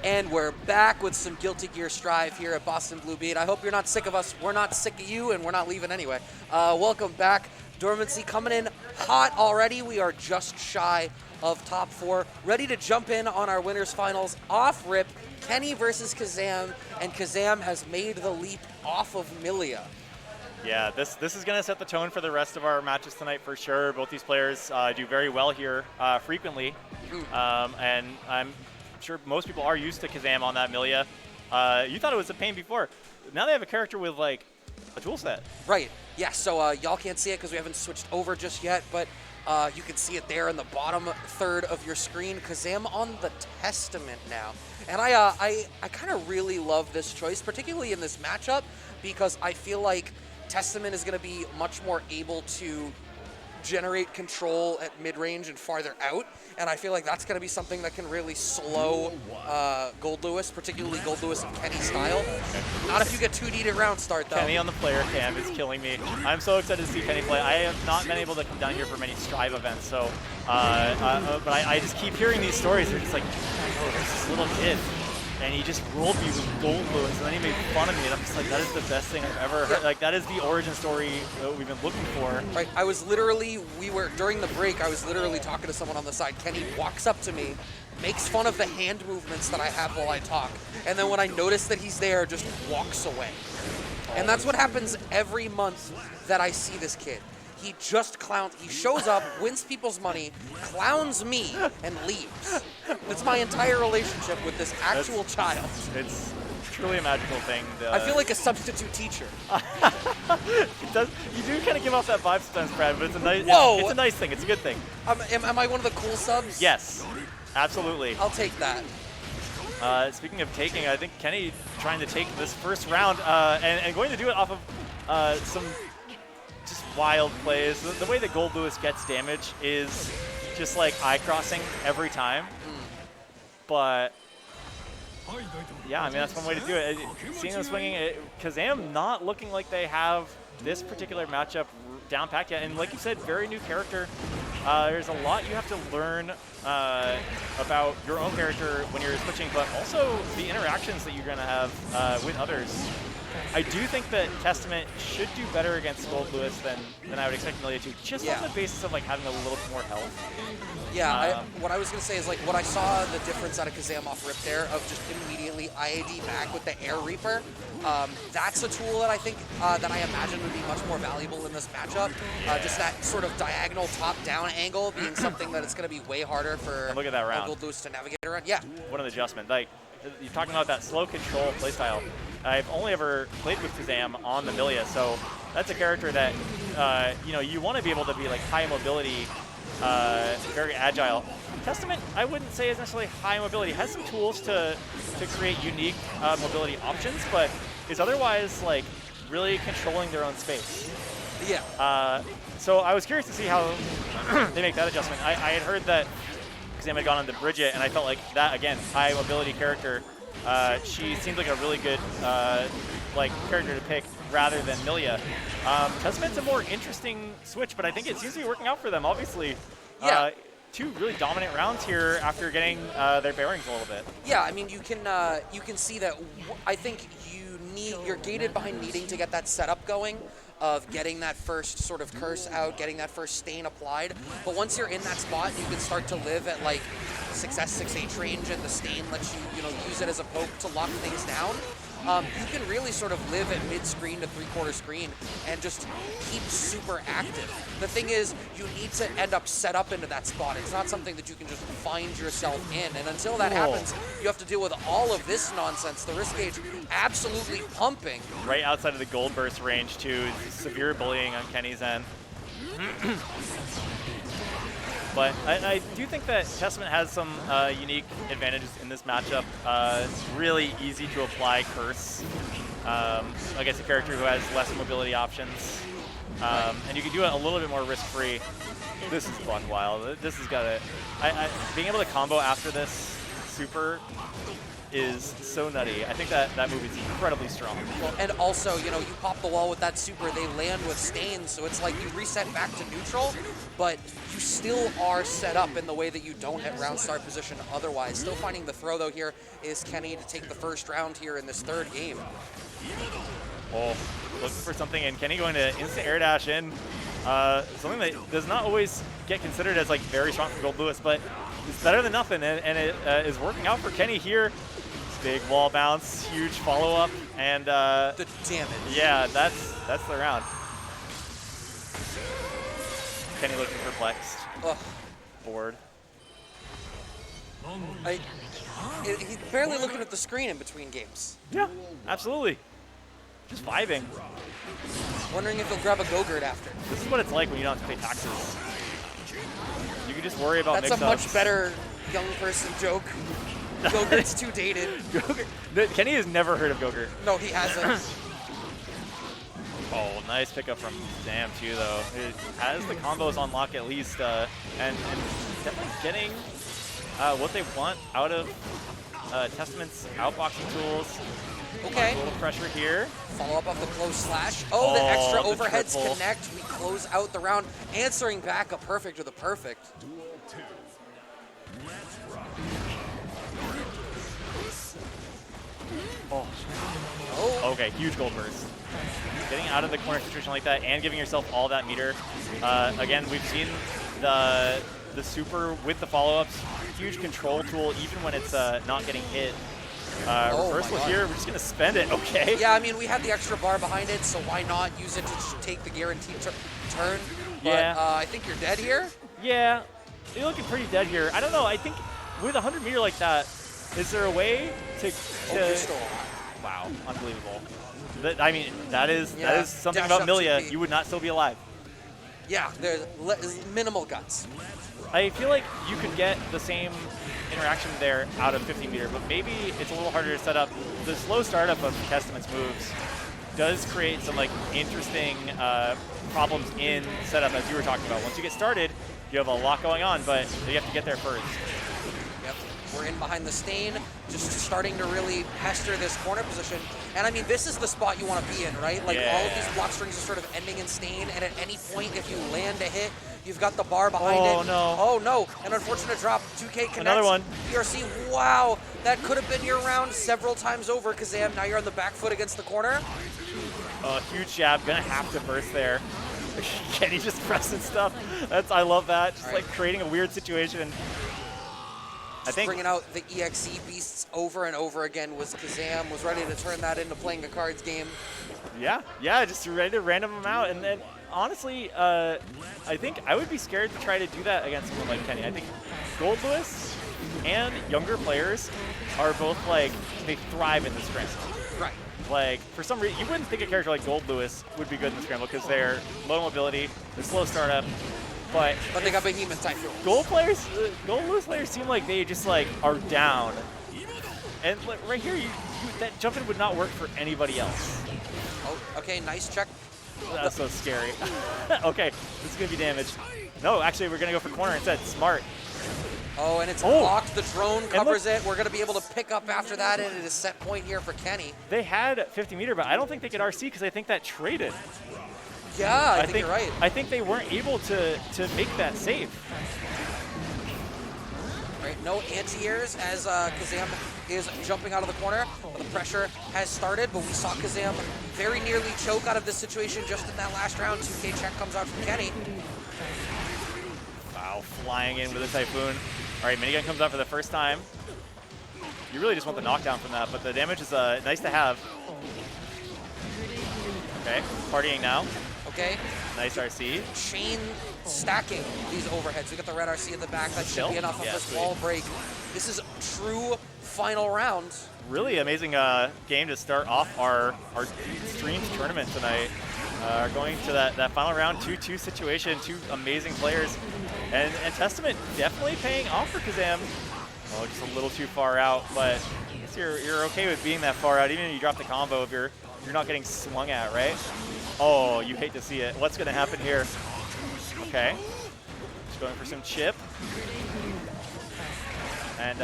And we're back with some Guilty Gear Strive here at BostonBlueBeat. I hope you're not sick of us. We're not sick of you, and we're not leaving anyway. Welcome back. Dormancy coming in hot already. We are just shy of top 4. Ready to jump in on our winners finals. Off rip, Kenny versus Kazam, and Kazam has made the leap off of Milia. Yeah, this is going to set the tone for the rest of our matches tonight for sure. Both these players do very well here frequently, and I'm sure most people are used to Kazam on that Milia. You thought it was a pain before. Now they have a character with like a tool set. Right. Yeah, so y'all can't see it because we haven't switched over just yet, but you can see it there in the bottom third of your screen. Kazam on the Testament now. And I kind of really love this choice, particularly in this matchup, because I feel like Testament is going to be much more able to generate control at mid-range and farther out, and I feel like that's going to be something that can really slow Gold Lewis, particularly Gold Lewis of Kenny style. Not if you get 2D'd at round start, though. Kenny on the player cam is killing me. I'm so excited to see Kenny play. I have not been able to come down here for many Strive events, so but I just keep hearing these stories. They're just like, oh, there's this little kid, and he just rolled me with Gold Lewis, and then he made fun of me, and I'm just like, that is the best thing I've ever heard. Like, that is the origin story that we've been looking for. Right, during the break, I was literally talking to someone on the side. Kenny walks up to me, makes fun of the hand movements that I have while I talk, and then when I notice that he's there, just walks away. And that's what happens every month that I see this kid. He just clowns. He shows up, wins people's money, clowns me, and leaves. That's my entire relationship with this actual child. It's truly a magical thing. I feel like a substitute teacher. It does. You do kind of give off that vibe sometimes, Brad, but it's a nice. Whoa! It's a nice thing. It's a good thing. Am I one of the cool subs? Yes, absolutely. I'll take that. Speaking of taking, I think Kenny trying to take this first round and going to do it off of some just wild plays. The way that Gold Lewis gets damage is just like eye crossing every time. But yeah, I mean, that's one way to do it. Seeing them swinging, Kazam not looking like they have this particular matchup down packed yet. And like you said, very new character. There's a lot you have to learn about your own character when you're switching, but also the interactions that you're going to have with others. I do think that Testament should do better against Gold Lewis than I would expect Milia to, just on the basis of like having a little bit more health. Yeah, what I was going to say is like what I saw the difference out of Kazam off rip there of just immediately IAD back with the Air Reaper. That's a tool that I think that I imagine would be much more valuable in this matchup. Just that sort of diagonal top-down angle being something that it's going to be way harder for look at that round. Gold Lewis to navigate around. Yeah. What an adjustment. Like, you're talking about that slow control playstyle. I've only ever played with Kazam on the Milia, so that's a character that you want to be able to be like high mobility, very agile. Testament, I wouldn't say is necessarily high mobility. It has some tools to create unique mobility options, but is otherwise like really controlling their own space. Yeah. So I was curious to see how they make that adjustment. I had heard that Kazam had gone on to Bridget, and I felt like that, again, high mobility character. She seemed like a really good character to pick rather than Milia. Testament's a more interesting switch, but I think it seems to be working out for them, obviously. Yeah. 2 really dominant rounds here after getting their bearings a little bit. Yeah, I mean, you can see that. I think you're gated behind needing to get that setup going, of getting that first sort of curse out, getting that first stain applied. But once you're in that spot, you can start to live at like success 6H range, and the stain lets you use it as a poke to lock things down. You can really sort of live at mid-screen to three-quarter screen and just keep super active. The thing is, you need to end up set up into that spot. It's not something that you can just find yourself in. And until that happens, you have to deal with all of this nonsense. The risk gauge absolutely pumping. Right outside of the gold burst range, too. Severe bullying on Kenny's end. But I do think that Testament has some unique advantages in this matchup. It's really easy to apply Curse against a character who has less mobility options. And you can do it a little bit more risk-free. This is buck wild. This has got being able to combo after this super is so nutty. I think that move is incredibly strong. Well, and also, you know, you pop the wall with that super, they land with stains, so it's like you reset back to neutral, but you still are set up in the way that you don't hit round start position otherwise. Still finding the throw, though, here is Kenny to take the first round here in this third game. Oh, looking for something, and Kenny going to instant air dash in. Something that does not always get considered as like very strong for Gold Lewis, but it's better than nothing, and it is working out for Kenny here. Big wall bounce, huge follow-up, and the damage. Yeah, that's the round. Kenny looking perplexed. Ugh. Bored. He's barely looking at the screen in between games. Yeah, absolutely. Just vibing. Wondering if he'll grab a Go-Gurt after. This is what it's like when you don't have to pay taxes. You can just worry about That's mix-ups. a much better young person joke. Go-Gurt's too dated. Kenny has never heard of Go-Gurt. No, he hasn't. Oh, nice pickup from Kazam too, though. It has the combos on lock at least, and definitely getting what they want out of Testament's outboxing tools. Okay. A little pressure here. Follow up of the close slash. Oh, the extra the overheads triple. connect. We close out the round, answering back a perfect with a perfect. Oh. Okay, huge gold burst. Getting out of the corner situation like that and giving yourself all that meter. Again, we've seen the super with the follow-ups. Huge control tool, even when it's not getting hit. Reversal here, we're just going to spend it. Okay. Yeah, I mean, we had the extra bar behind it, so why not use it to take the guaranteed turn? But, yeah. I think you're dead here. Yeah, you're looking pretty dead here. I don't know. I think with a 100 meter like that, is there a way to you're still alive. Wow, unbelievable. I mean, that is something dash about up Millia. 2P. You would not still be alive. Yeah, there's minimal guts. I feel like you could get the same interaction there out of 50 meter, but maybe it's a little harder to set up. The slow startup of Testament's moves does create some like interesting problems in setup, as you were talking about. Once you get started, you have a lot going on, but you have to get there first. Yep, we're in behind the stain, just starting to really pester this corner position. And I mean, this is the spot you want to be in, right? Like all of these block strings are sort of ending in stain, and at any point, if you land a hit, you've got the bar behind it. Oh, no. Oh, no. An unfortunate drop. 2K connects. Another one. PRC, wow. That could have been your round several times over, Kazam. Now you're on the back foot against the corner. Huge jab. Gonna have to burst there. Kenny just pressing stuff. I love that. Just like creating a weird situation. I think bringing out the EXE beasts over and over again was Kazam. Was ready to turn that into playing a cards game. Yeah, just ready to random them out. And then, honestly, I think I would be scared to try to do that against someone like Kenny. I think Gold Lewis and younger players are both like, they thrive in the scramble. Right. Like, for some reason, you wouldn't think a character like Gold Lewis would be good in the scramble because they're low mobility, they're slow startup, but they got Behemoth Typhoon. Gold Lewis players seem like they just like are down. And like, right here, that jump in would not work for anybody else. Oh, okay, nice check. That's so scary. Okay, this is going to be damage. No, actually, we're going to go for corner instead. Smart. Oh, and it's blocked. The drone covers it. We're going to be able to pick up after that, and it is set point here for Kenny. They had 50 meter, but I don't think they could RC because I think that traded. Yeah, I think you're right. I think they weren't able to make that safe. Right, no anti-airs as Kazam is jumping out of the corner. The pressure has started, but we saw Kazam very nearly choke out of this situation just in that last round. 2K check comes out from Kenny. Wow, flying in with a Typhoon. All right, minigun comes out for the first time. You really just want the knockdown from that, but the damage is nice to have. Okay, partying now. Okay. Nice RC. Chain stacking these overheads. We got the red RC in the back. That should be enough of this wall break. This is true final round. Really amazing game to start off our streams tournament tonight. Going to that final round 2-2 situation. Two amazing players. And Testament definitely paying off for Kazam. Oh, just a little too far out, but I guess you're okay with being that far out, even if you drop the combo if you're not getting swung at, right? Oh, you hate to see it. What's going to happen here? Okay. Just going for some chip. And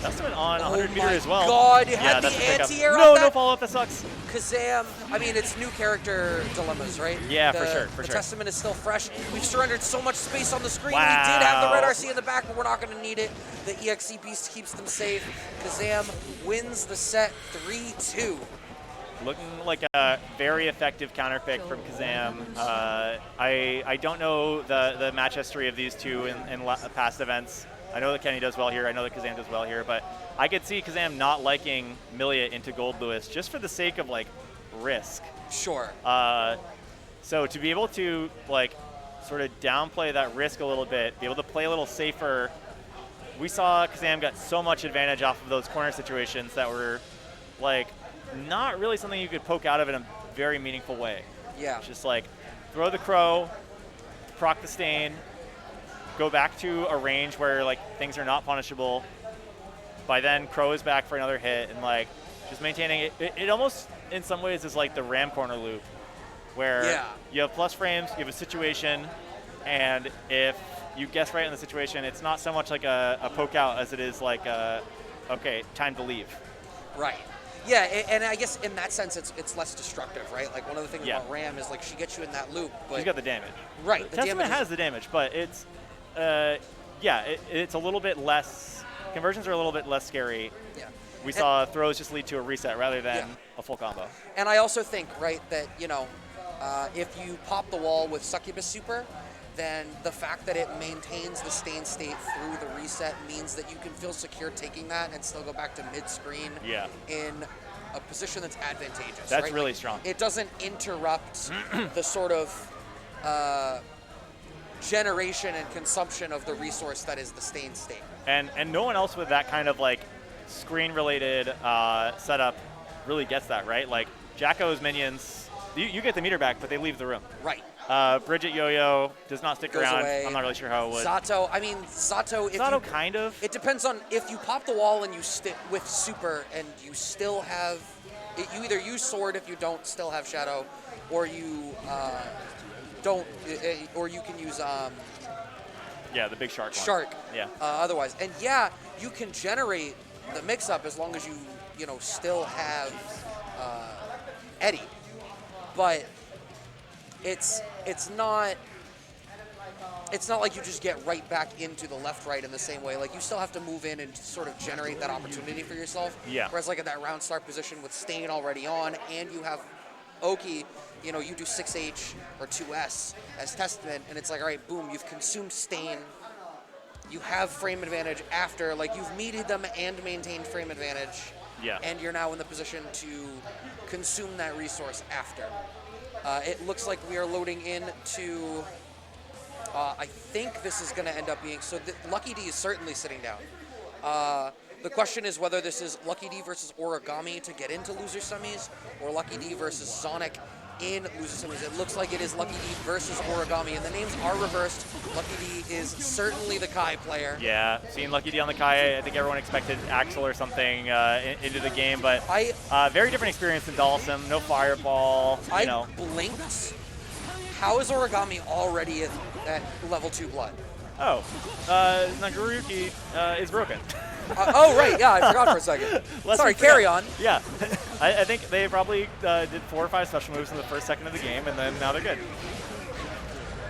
Testament on 100 meter as well. God, you yeah, had the that's a pickup. anti-air No, on that? no follow-up, that sucks. Kazam, I mean, it's new character dilemmas, right? Yeah, the, for sure, The Testament is still fresh. We've surrendered so much space on the screen. Wow. We did have the red RC in the back, but we're not going to need it. The EXE piece keeps them safe. Kazam wins the set 3-2. Looking like a very effective counter pick from Kazam. I don't know the match history of these two in past events. I know that Kenny does well here. I know that Kazam does well here, but I could see Kazam not liking Millia into Gold Lewis just for the sake of like risk. Sure. So to be able to like sort of downplay that risk a little bit, be able to play a little safer. We saw Kazam got so much advantage off of those corner situations that were like not really something you could poke out of in a very meaningful way. Yeah. Just like throw the crow, proc the stain, go back to a range where like things are not punishable. By then, crow is back for another hit, and like just maintaining it. It almost in some ways is like the ram corner loop, where you have plus frames, you have a situation, and if you guess right in the situation, it's not so much like a poke out as it is like okay, time to leave. Right. Yeah, and I guess in that sense, it's less destructive, right? Like one of the things about Ram is like she gets you in that loop, but she's got the damage. Right. The Testament has the damage, but it's it's a little bit less. Conversions are a little bit less scary. Yeah. We saw throws just lead to a reset rather than a full combo. And I also think, right, that if you pop the wall with Succubus Super, then the fact that it maintains the stain state through the reset means that you can feel secure taking that and still go back to mid-screen in a position that's advantageous. That's right? really like, strong. It doesn't interrupt the sort of generation and consumption of the resource that is the stain state. And no one else with that kind of like screen-related setup really gets that, right? Like Jacko's minions, you get the meter back, but they leave the room. Right. Bridget Yo-Yo does not stick Goes around. away. I'm not really sure how it would. Zato, I mean, Zato, if Zato you, kind of. It depends on if you pop the wall and you stick with Super and you still have, you either use Sword if you don't still have Shadow, or you don't, or you can use the big shark one. Shark. Yeah. Otherwise, and you can generate the mix-up as long as you still have Eddie, but it's not like you just get right back into the left-right in the same way. Like you still have to move in and sort of generate that opportunity for yourself. Yeah. Whereas like at that round start position with Stain already on, and you have Oki, you do 6H or 2S as Testament, and it's like, all right, boom, you've consumed Stain. You have frame advantage after, like you've meted them and maintained frame advantage. Yeah. And you're now in the position to consume that resource after. It looks like we are loading into, I think this is going to end up being, so LuckyD is certainly sitting down. The question is whether this is LuckyD versus Origami to get into loser semis, or LuckyD versus Zonic in loser semis. It looks like it is LuckyD versus Origami, and the names are reversed. LuckyD is certainly the Kai player. Yeah, seeing LuckyD on the Kai, I think everyone expected Axel or something into the game, but very different experience than Dalsum. No fireball. I blinked. How is Origami already at level 2 blood? Oh, Nagaruyuki is broken. Right, yeah, I forgot for a second. Sorry, carry on. Yeah, I think they probably did 4 or 5 special moves in the first second of the game, and then now they're good.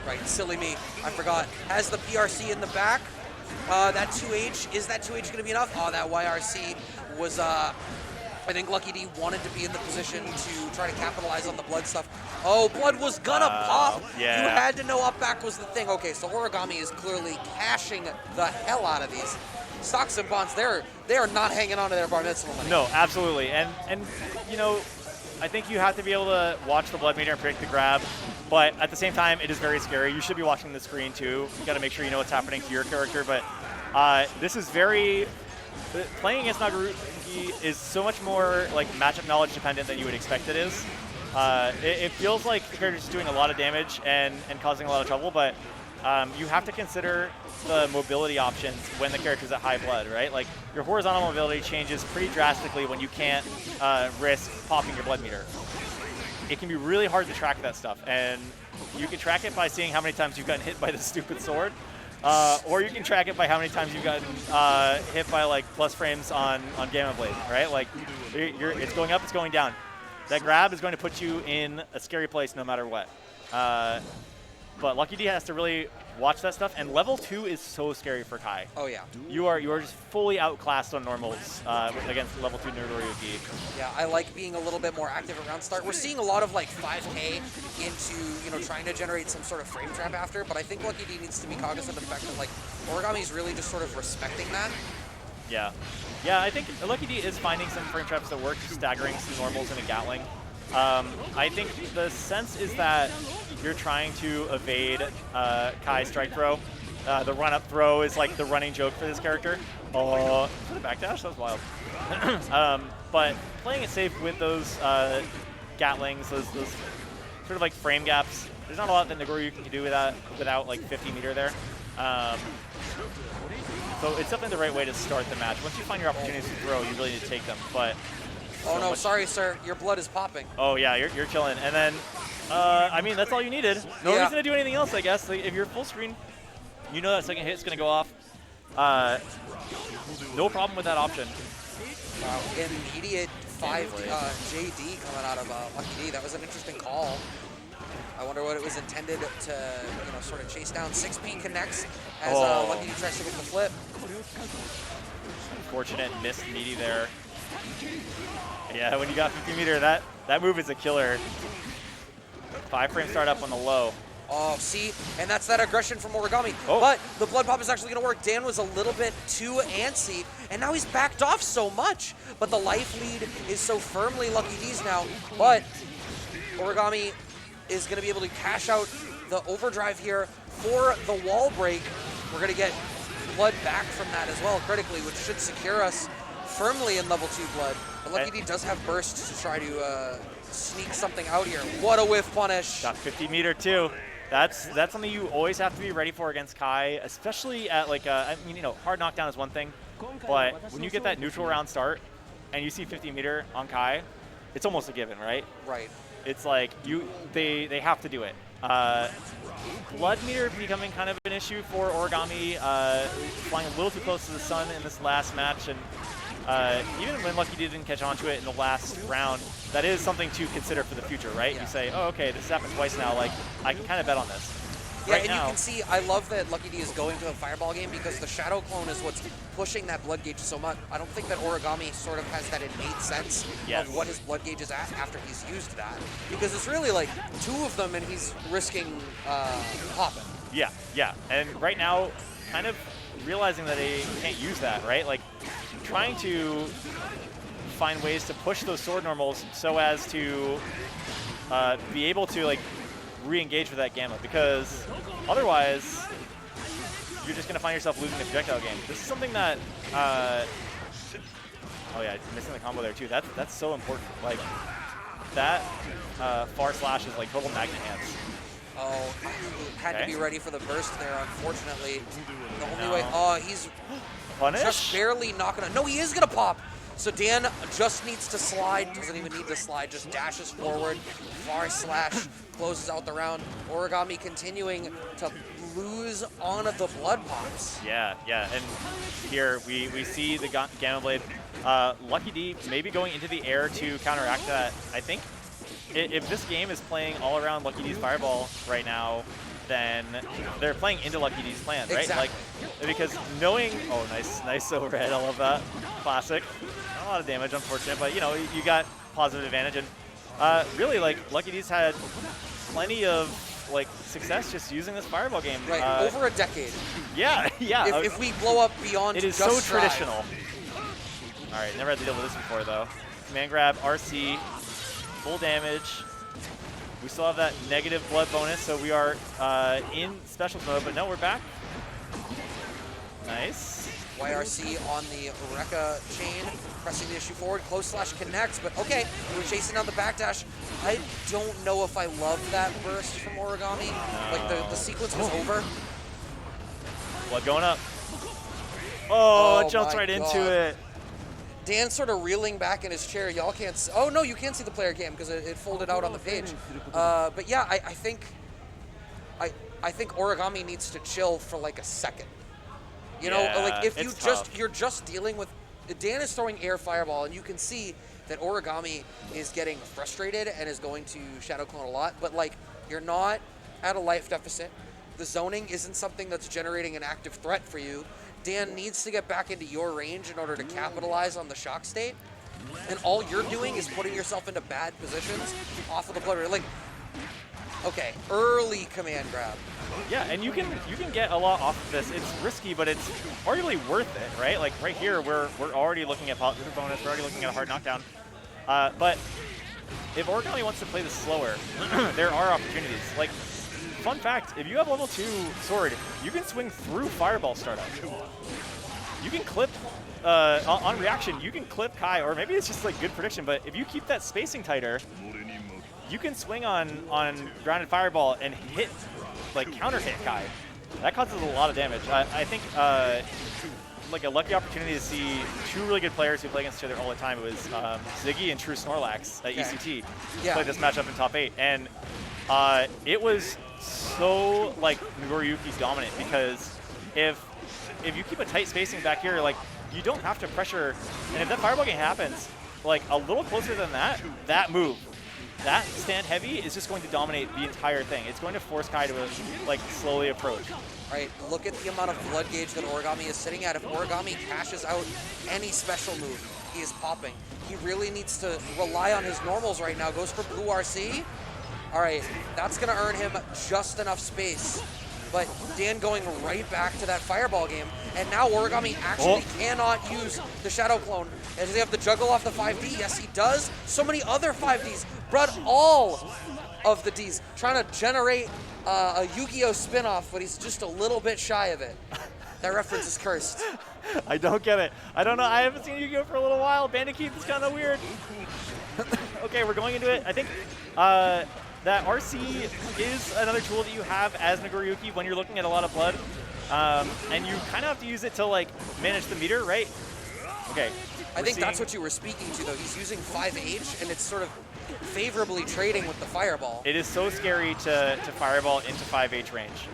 Right, silly me, I forgot. Has the PRC in the back. That 2H, is that 2H going to be enough? Oh, that YRC was, I think LuckyD wanted to be in the position to try to capitalize on the blood stuff. Oh, blood was gonna pop. Yeah. You had to know up back was the thing. Okay, so Origami is clearly cashing the hell out of these. Stocks and bonds, they are not hanging on to their bar mitzvah money. No, absolutely. And I think you have to be able to watch the blood meter and predict the grab, but at the same time, it is very scary. You should be watching the screen too. You got to make sure you know what's happening to your character, but this is playing against Nagaruyuki is so much more like matchup knowledge dependent than you would expect it is. It feels like the character's doing a lot of damage and causing a lot of trouble, but you have to consider the mobility options when the character's at high blood, right? Like your horizontal mobility changes pretty drastically when you can't risk popping your blood meter. It can be really hard to track that stuff, and you can track it by seeing how many times you've gotten hit by the stupid sword. Or you can track it by how many times you've gotten hit by like plus frames on Gamma Blade, right? Like it's going up, it's going down. That grab is going to put you in a scary place no matter what. But LuckyD has to really watch that stuff, and level 2 is so scary for Kai. Oh yeah. You are just fully outclassed on normals against level 2 Nidoriyuki. Yeah, I like being a little bit more active around start. We're seeing a lot of like 5K into trying to generate some sort of frame trap after, but I think LuckyD needs to be cognizant of the fact that like Origami's really just sort of respecting that. Yeah. Yeah, I think LuckyD is finding some frame traps that work, staggering some normals in a Gatling. I think the sense is that you're trying to evade Kai's strike throw. The run-up throw is like the running joke for this character. Oh, is that a backdash? That was wild. But playing it safe with those Gatlings, those sort of like frame gaps, there's not a lot that Nagoryu can do without like 50 meter there. So it's definitely the right way to start the match. Once you find your opportunities to throw, you really need to take them. But oh no, sorry sir, your blood is popping. Oh yeah, you're chilling. And then, I mean, that's all you needed. No reason to do anything else, I guess. Like, if you're full screen, you know that second hit's gonna go off. No problem with that option. Wow, immediate 5 JD coming out of LuckyD. That was an interesting call. I wonder what it was intended to, sort of chase down. 6P connects as LuckyD tries to get the flip. Unfortunate missed meaty there. Yeah, when you got 50 meter, that move is a killer. 5 frame startup on the low. Oh, see, and that's that aggression from Origami. Oh. But the blood pop is actually going to work. Dan was a little bit too antsy, and now he's backed off so much. But the life lead is so firmly LuckyD's now. But Origami is going to be able to cash out the overdrive here for the wall break. We're going to get blood back from that as well, critically, which should secure us firmly in level 2 blood. But LuckyD does have burst to try to sneak something out here. What a whiff punish. Got 50 meter too. That's something you always have to be ready for against Kai, especially at like hard knockdown is one thing, but when you get that neutral round start and you see 50 meter on Kai, it's almost a given, right? Right. It's like they have to do it. Blood meter becoming kind of an issue for Origami, flying a little too close to the sun in this last match, and even when LuckyD didn't catch on to it in the last round, that is something to consider for the future, right? Yeah. You say, oh, okay, this happened twice now, like, I can kind of bet on this. Yeah, right and now, you can see, I love that LuckyD is going to a fireball game because the Shadow Clone is what's pushing that blood gauge so much. I don't think that Origami sort of has that innate sense of what his blood gauge is at after he's used that. Because it's really like 2 of them and he's risking popping. Yeah, yeah. And right now, kind of realizing that he can't use that, right? Like, trying to find ways to push those sword normals so as to be able to like re-engage with that gamma, because otherwise you're just going to find yourself losing the projectile game. This is something that oh yeah, missing the combo there too. That's so important. Like that far slash is like total magnet hands. Oh, had to be ready for the burst there, unfortunately. The only way, oh, he's Punish? Just barely knocking on. No, he is going to pop. So Dan just needs to slide. Doesn't even need to slide. Just dashes forward. Far slash. Closes out the round. Origami continuing to lose on the blood pops. Yeah, yeah. And here we see the Gamma Blade. LuckyD maybe going into the air to counteract that. I think if this game is playing all around LuckyD's Fireball right now, then they're playing into LuckyD's plan, right? Exactly. Like, because knowing, oh, nice overhead, I love that. Classic. Not a lot of damage, unfortunate, but you got positive advantage, and really, like, LuckyD's had plenty of like success just using this Fireball game. Right, over a decade. Yeah, yeah. If we blow up beyond, it is just so traditional. All right, never had to deal with this before though. Command grab, RC, full damage. We still have that negative blood bonus, so we are in specials mode, but no, we're back. Nice. YRC on the Rekka chain, pressing the issue forward. Close slash connects, but okay, we're chasing down the backdash. I don't know if I love that burst from Origami. No. Like the sequence was over. Blood going up. Oh, it jumps right into it. Dan's sort of reeling back in his chair. Y'all can't see. Oh, no, you can see the player cam because it folded out on the page. But yeah, I think I think Origami needs to chill for like a second. You know, Yeah, like if you're just dealing with, Dan is throwing air fireball, and you can see that Origami is getting frustrated and is going to Shadow Clone a lot, but like you're not at a life deficit. The zoning isn't something that's generating an active threat for you. Dan needs to get back into your range in order to capitalize on the shock state. And all you're doing is putting yourself into bad positions off of the blood. Like, okay, early command grab. Yeah, and you can get a lot off of this. It's risky, but it's arguably worth it, right? Like right here, we're already looking at positive bonus. We're already looking at a hard knockdown. But if Origami wants to play this slower, there are opportunities. Like, fun fact, if you have level 2 sword, you can swing through fireball startup. You can clip, on reaction, you can clip Kai, or maybe it's just like good prediction, but if you keep that spacing tighter, you can swing on grounded fireball and hit, like counter hit Kai. That causes a lot of damage. I think like a lucky opportunity to see two really good players who play against each other all the time. It was Ziggy and True Snorlax at ECT. Played this matchup in top 8, and it was so like Nagoriyuki dominant, because if you keep a tight spacing back here, like you don't have to pressure, and if that fireball game happens, like a little closer than that move, that stand heavy is just going to dominate the entire thing. It's going to force Kai to like slowly approach. Right, look at the amount of blood gauge that Origami is sitting at. If Origami cashes out any special move, he is popping. He really needs to rely on his normals right now. Goes for blue RC. All right, that's going to earn him just enough space. But Dan going right back to that fireball game. And now Origami actually cannot use the Shadow Clone. Does he have the juggle off the 5D? Yes, he does. So many other 5Ds. Brought all of the Ds. Trying to generate a Yu-Gi-Oh spinoff, but he's just a little bit shy of it. That reference is cursed. I don't get it. I don't know. I haven't seen Yu-Gi-Oh for a little while. Bandicoot is kind of weird. Okay, we're going into it. I think that RC is another tool that you have as Nagoriyuki when you're looking at a lot of blood. And you kind of have to use it to like manage the meter, right? Okay. I think that's what you were speaking to, though. He's using 5H, and it's sort of favorably trading with the fireball. It is so scary to fireball into 5H range.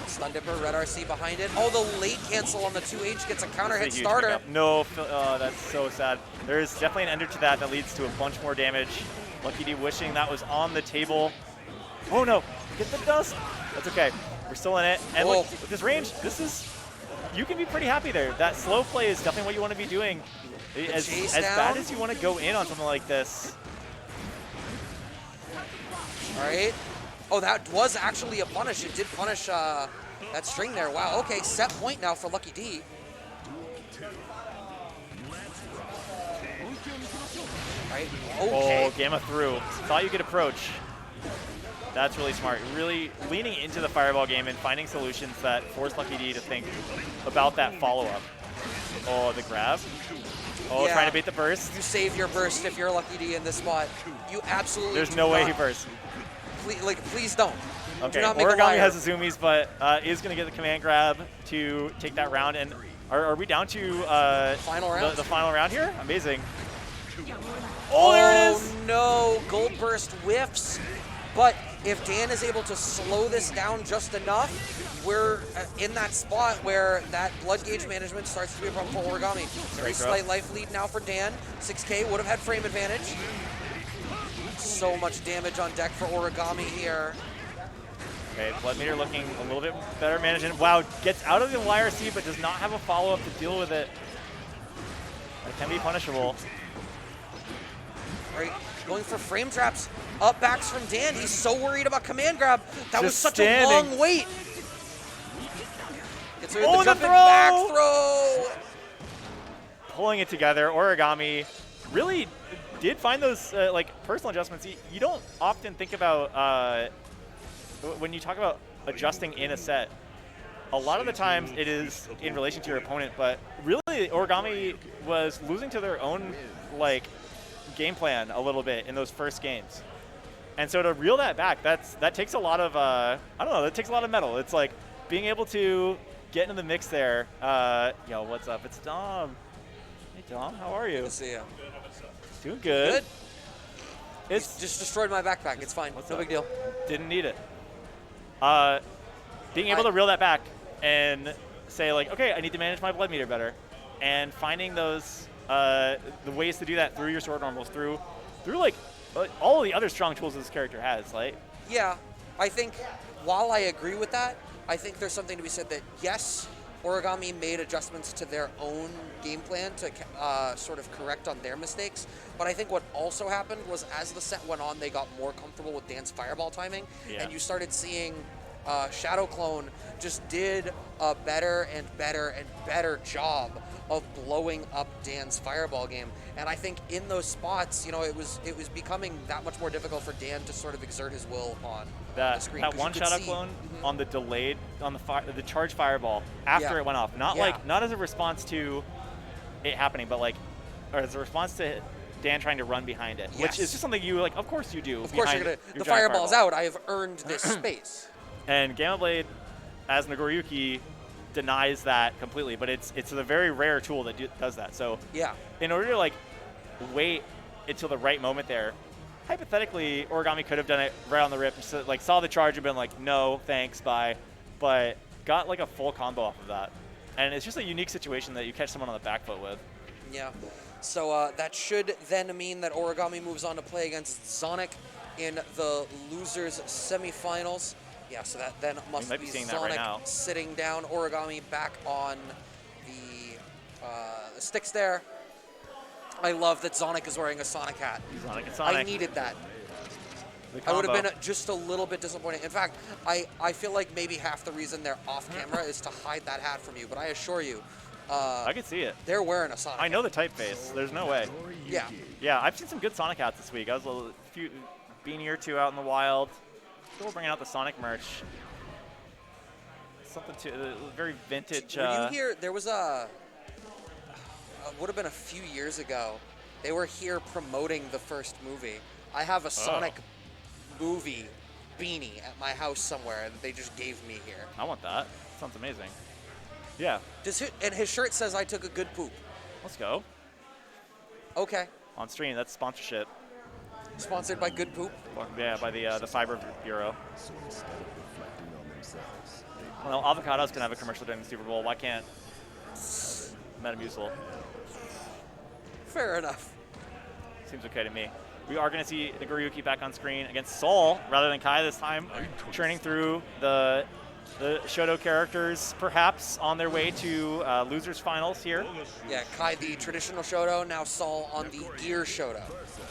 Stun Dipper, red RC behind it. Oh, the late cancel on the 2H gets a counter hit starter. No, that's so sad. There's definitely an ender to that leads to a bunch more damage. LuckyD wishing that was on the table. Oh no, get the dust. That's okay, we're still in it. And look, with this range, you can be pretty happy there. That slow play is definitely what you want to be doing. As bad as you want to go in on something like this. All right. Oh, that was actually a punish. It did punish that string there. Wow, okay, set point now for LuckyD. Right. Okay. Oh, Gamma through. Thought you could approach. That's really smart. Really leaning into the fireball game and finding solutions that force LuckyD to think about that follow-up. Oh, the grab. Oh, trying to bait the burst. You save your burst if you're LuckyD in this spot. You absolutely There's no way he bursts. Please don't. Okay, do not make Origami has the zoomies, but is going to get the command grab to take that round. And are we down to final round? The final round here? Amazing. Oh, there it is! Oh no, Gold Burst whiffs. But if Dan is able to slow this down just enough, we're in that spot where that blood gauge management starts to be a problem for Origami. Very slight life lead now for Dan. 6K would have had frame advantage. So much damage on deck for Origami here. Okay, blood meter looking a little bit better managed. Wow, gets out of the YRC but does not have a follow-up to deal with it. It can be punishable. Right, going for frame traps. Up backs from Dan. He's so worried about command grab. That was such a long wait. Gets the jumping back throw. Pulling it together. Origami really did find those like personal adjustments. You don't often think about when you talk about adjusting in a set. A lot of the times it is in relation to your opponent, but really Origami was losing to their own like game plan a little bit in those first games. And so to reel that back, that takes a lot of I don't know, that takes a lot of metal. It's like being able to get into the mix there. Yo, what's up? It's Dom. Hey Dom, how are you? Good to see you. Doing good. It's just destroyed my backpack. It's fine. No big deal. Didn't need it. Being able to reel that back and say, like, okay, I need to manage my blood meter better, and finding those the ways to do that through your sword normals, through like all of the other strong tools this character has, like. Yeah, I think while I agree with that, I think there's something to be said that yes, Origami made adjustments to their own game plan to sort of correct on their mistakes. But I think what also happened was as the set went on, they got more comfortable with Dan's fireball timing, and you started seeing Shadow Clone just did a better and better and better job of blowing up Dan's fireball game. And I think in those spots, you know, it was becoming that much more difficult for Dan to sort of exert his will on the screen. That one Shadow Clone on the delayed, on the charge fireball after it went off, not as a response to it happening, but like, or as a response to Dan trying to run behind it, which is just something you like. Of course you do. Of course you're gonna. The fireball's out. I have earned this space. And Gamma Blade, as Nagoriyuki, denies that completely, but it's a very rare tool that does that. So in order to like wait until the right moment there, hypothetically Origami could have done it right on the rip, so, like saw the charge and been like, no thanks, bye, but got like a full combo off of that. And it's just a unique situation that you catch someone on the back foot with. Yeah. So that should then mean that Origami moves on to play against Zonic in the losers semifinals. Yeah, so that then must be Sonic sitting down, Origami back on the sticks there. I love that Sonic is wearing a Sonic hat. Sonic and Sonic. I needed that. I would have been just a little bit disappointed. In fact, I feel like maybe half the reason they're off camera is to hide that hat from you, but I assure you, I can see it. They're wearing a Sonic hat. I know the typeface. There's no way. Yeah. Yeah, I've seen some good Sonic hats this week. I was a few beanie or two out in the wild. Still bringing out the Sonic merch. Something very vintage. Were you here? There was would have been a few years ago. They were here promoting the first movie. I have a Sonic movie beanie at my house somewhere, and they just gave me here. I want that. Sounds amazing. Yeah. And his shirt says, "I took a good poop." Let's go. Okay. On stream, that's sponsorship. Sponsored by Good Poop? Yeah, by the Fiber Bureau. Well, avocados can have a commercial during the Super Bowl. Why can't Metamucil? Fair enough. Seems okay to me. We are going to see Nagoriyuki back on screen against Sol rather than Kai this time, churning through the Shoto characters, perhaps on their way to losers finals here. Yeah, Kai the traditional Shoto, now Sol on the gear Shoto.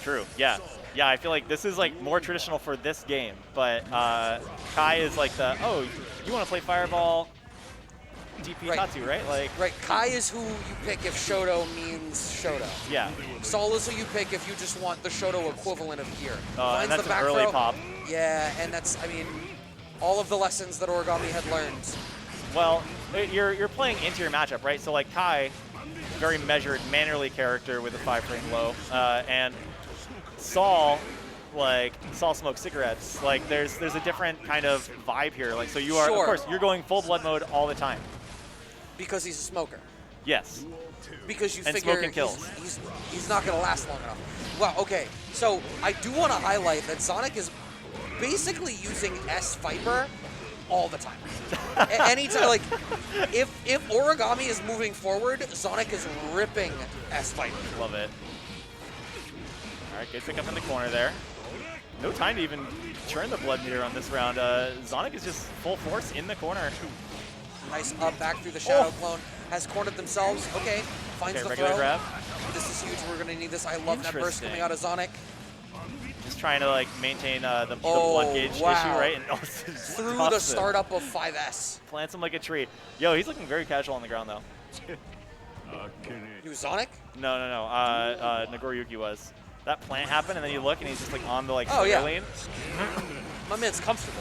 True. Yeah. Yeah, I feel like this is like more traditional for this game, but Kai is like you want to play Fireball, DP Tatsu, right? Right. Kai is who you pick if Shoto means Shoto. Yeah. Sol is who you pick if you just want the Shoto equivalent of gear. And that's an early pop. Yeah, and that's, I mean, all of the lessons that Origami had learned. Well, you're playing into your matchup, right? So like Kai, very measured, mannerly character with a 5-frame low, and Sol smokes cigarettes. Like there's a different kind of vibe here. Like so you are, of course, you're going full blood mode all the time. Because he's a smoker. Yes. Because you and figure smoking kills. He's not going to last long enough. Well, okay. So I do want to highlight that Sonic is basically using S Viper all the time. Anytime, like, if Origami is moving forward, Sonic is ripping S Viper. Love it. All right, good pick up in the corner there. No time to even turn the blood meter on this round. Zonic is just full force in the corner. Nice up back through the Shadow Clone. Has cornered themselves. Okay, finds the throw. Grab. This is huge. We're going to need this. I love that burst coming out of Zonic. Just trying to like maintain the blood gauge issue, right? And through the startup of 5S. Plants him like a tree. Yo, he's looking very casual on the ground though. You Zonic? No. Nagoriyuki was. That plant happened, and then you look, and he's just like on the lane. My man's comfortable.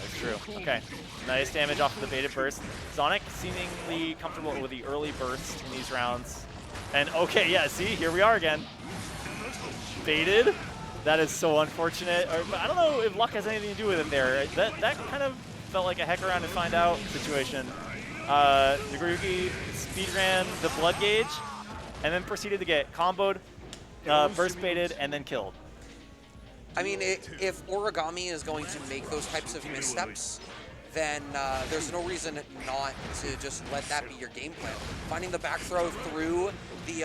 That's true. Okay. Nice damage off of the baited burst. Sonic seemingly comfortable with the early burst in these rounds. And okay, yeah, see, here we are again. Baited. That is so unfortunate. I don't know if luck has anything to do with it there. That kind of felt like a heck around and find out situation. Nagoriyuki speedran the blood gauge, and then proceeded to get comboed, burst baited, and then killed. I mean, if Origami is going to make those types of missteps, then there's no reason not to just let that be your game plan. Finding the back throw through the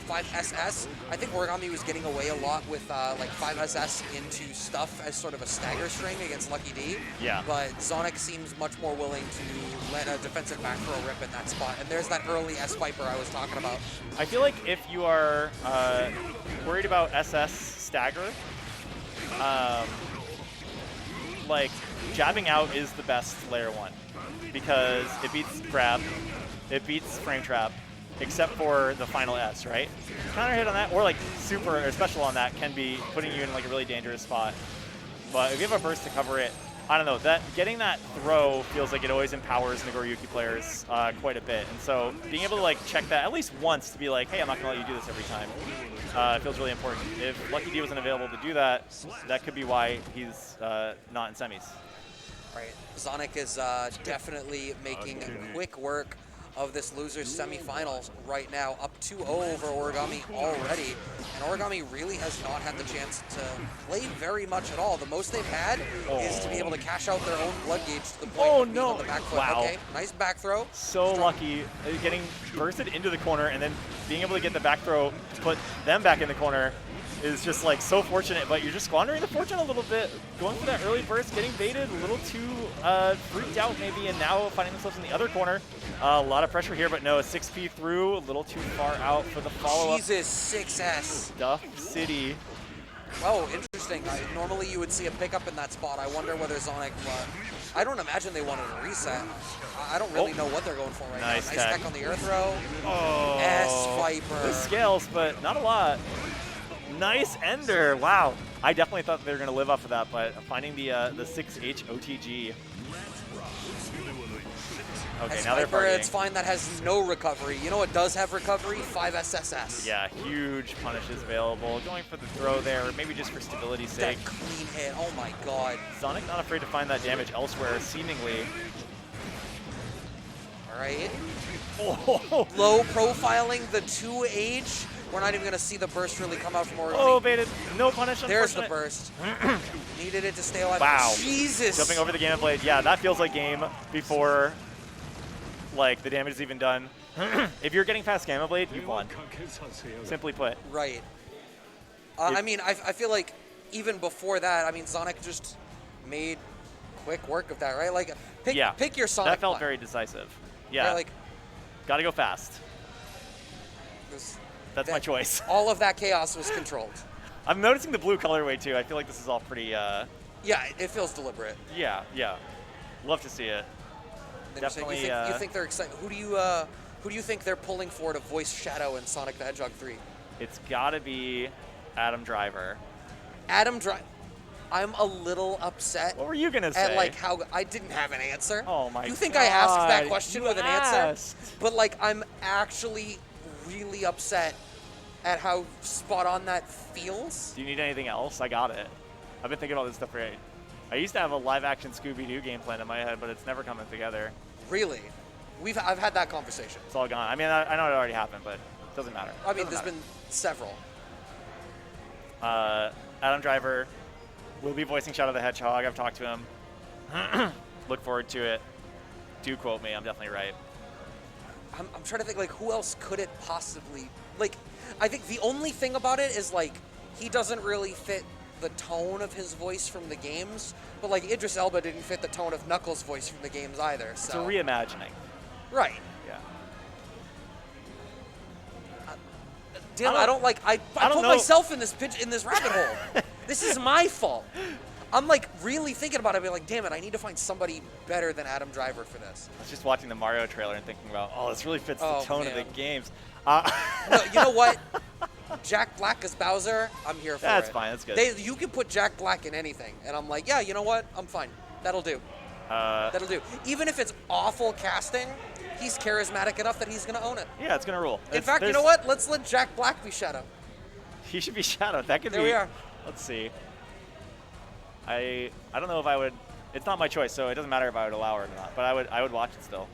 5SS, I think Origami was getting away a lot with like 5SS into stuff as sort of a stagger string against LuckyD. Yeah. But Zonic seems much more willing to let a defensive back throw rip in that spot. And there's that early S-Viper I was talking about. I feel like if you are worried about SS stagger, like jabbing out is the best layer 1 because it beats grab, it beats frame trap, except for the final S, right? Counter hit on that, or like super or special on that can be putting you in like a really dangerous spot. But if you have a burst to cover it, I don't know, that getting that throw feels like it always empowers Nagoriyuki players quite a bit. And so being able to like check that at least once to be like, hey, I'm not gonna let you do this every time, feels really important. If LuckyD wasn't available to do that, that could be why he's not in semis. Right. Zonic is definitely making quick work of this losers semifinals right now, up 2-0 over Origami already. And Origami really has not had the chance to play very much at all. The most they've had is to be able to cash out their own blood gauge to the point of being on the back foot. Wow. Okay, nice back throw. So lucky getting bursted into the corner and then being able to get the back throw to put them back in the corner is just like so fortunate, but you're just squandering the fortune a little bit. Going for that early burst, getting baited, a little too freaked out maybe, and now finding themselves in the other corner. A lot of pressure here, but no, 6P through, a little too far out for the follow-up. Jesus, 6S. Duff City. Oh, interesting. Normally you would see a pickup in that spot. I wonder whether Zonic, I don't imagine they wanted a reset. I don't really know what they're going for right now. Nice tech on the air throw. Oh. S-Viper. This scales, but not a lot. Nice ender. Wow. I definitely thought they were going to live off of that, but finding the 6H OTG. Okay, now they're partying. It's fine. That has no recovery. You know what does have recovery? 5SSS. Yeah, huge punishes available. Going for the throw there, maybe just for stability's sake. That clean hit. Oh my god. Zonic not afraid to find that damage elsewhere, seemingly. All right. Oh. Low profiling the 2H. We're not even going to see the burst really come out from Origami. Oh, baited. No punish, There's the burst. Needed it to stay alive. Wow. Jesus. Jumping over the Gamma Blade. Yeah, that feels like game before like the damage is even done. If you're getting past Gamma Blade, you've won. Simply put. Right. I mean, I feel like even before that, I mean, Zonic just made quick work of that, right? Like, pick your Sonic. That felt play. very decisive. Yeah. Like, gotta go fast. That's my choice. All of that chaos was controlled. I'm noticing the blue colorway too. I feel like this is all pretty. Yeah, it feels deliberate. Yeah. Love to see it. Definitely. You think they're excited? Who do you think they're pulling for to voice Shadow in Sonic the Hedgehog 3? It's gotta be Adam Driver. Adam Driver. I'm a little upset. What were you gonna say? At like how I didn't have an answer. Oh my god. You think I asked that question with an answer? But like, I'm actually really upset at how spot on that feels. Do you need anything else? I got it. I've been thinking all this stuff for I used to have a live-action Scooby-Doo game plan in my head, but it's never coming together. Really? I've had that conversation. It's all gone. I mean, I know it already happened, but it doesn't matter. I mean, there's been several. Adam Driver will be voicing Shadow the Hedgehog. I've talked to him. Look forward to it. Do quote me. I'm definitely right. I'm trying to think, like, who else could it possibly... Like, I think the only thing about it is, like, he doesn't really fit the tone of his voice from the games, but, like, Idris Elba didn't fit the tone of Knuckles' voice from the games either, so... It's a reimagining. Right. Yeah. Dylan, I don't like... I put myself in this rabbit hole. This is my fault. I'm like really thinking about it, being like, damn it, I need to find somebody better than Adam Driver for this. I was just watching the Mario trailer and thinking about, this really fits the tone of the games. No, you know what? Jack Black as Bowser, I'm here for it. That's fine, that's good. You can put Jack Black in anything, and I'm like, yeah, you know what? I'm fine. That'll do. That'll do. Even if it's awful casting, he's charismatic enough that he's going to own it. Yeah, it's going to rule. In fact, you know what? Let's let Jack Black be Shadow. He should be Shadow. That could be. There we are. Let's see. I don't know if I would. It's not my choice, so it doesn't matter if I would allow it or not. But I would watch it still.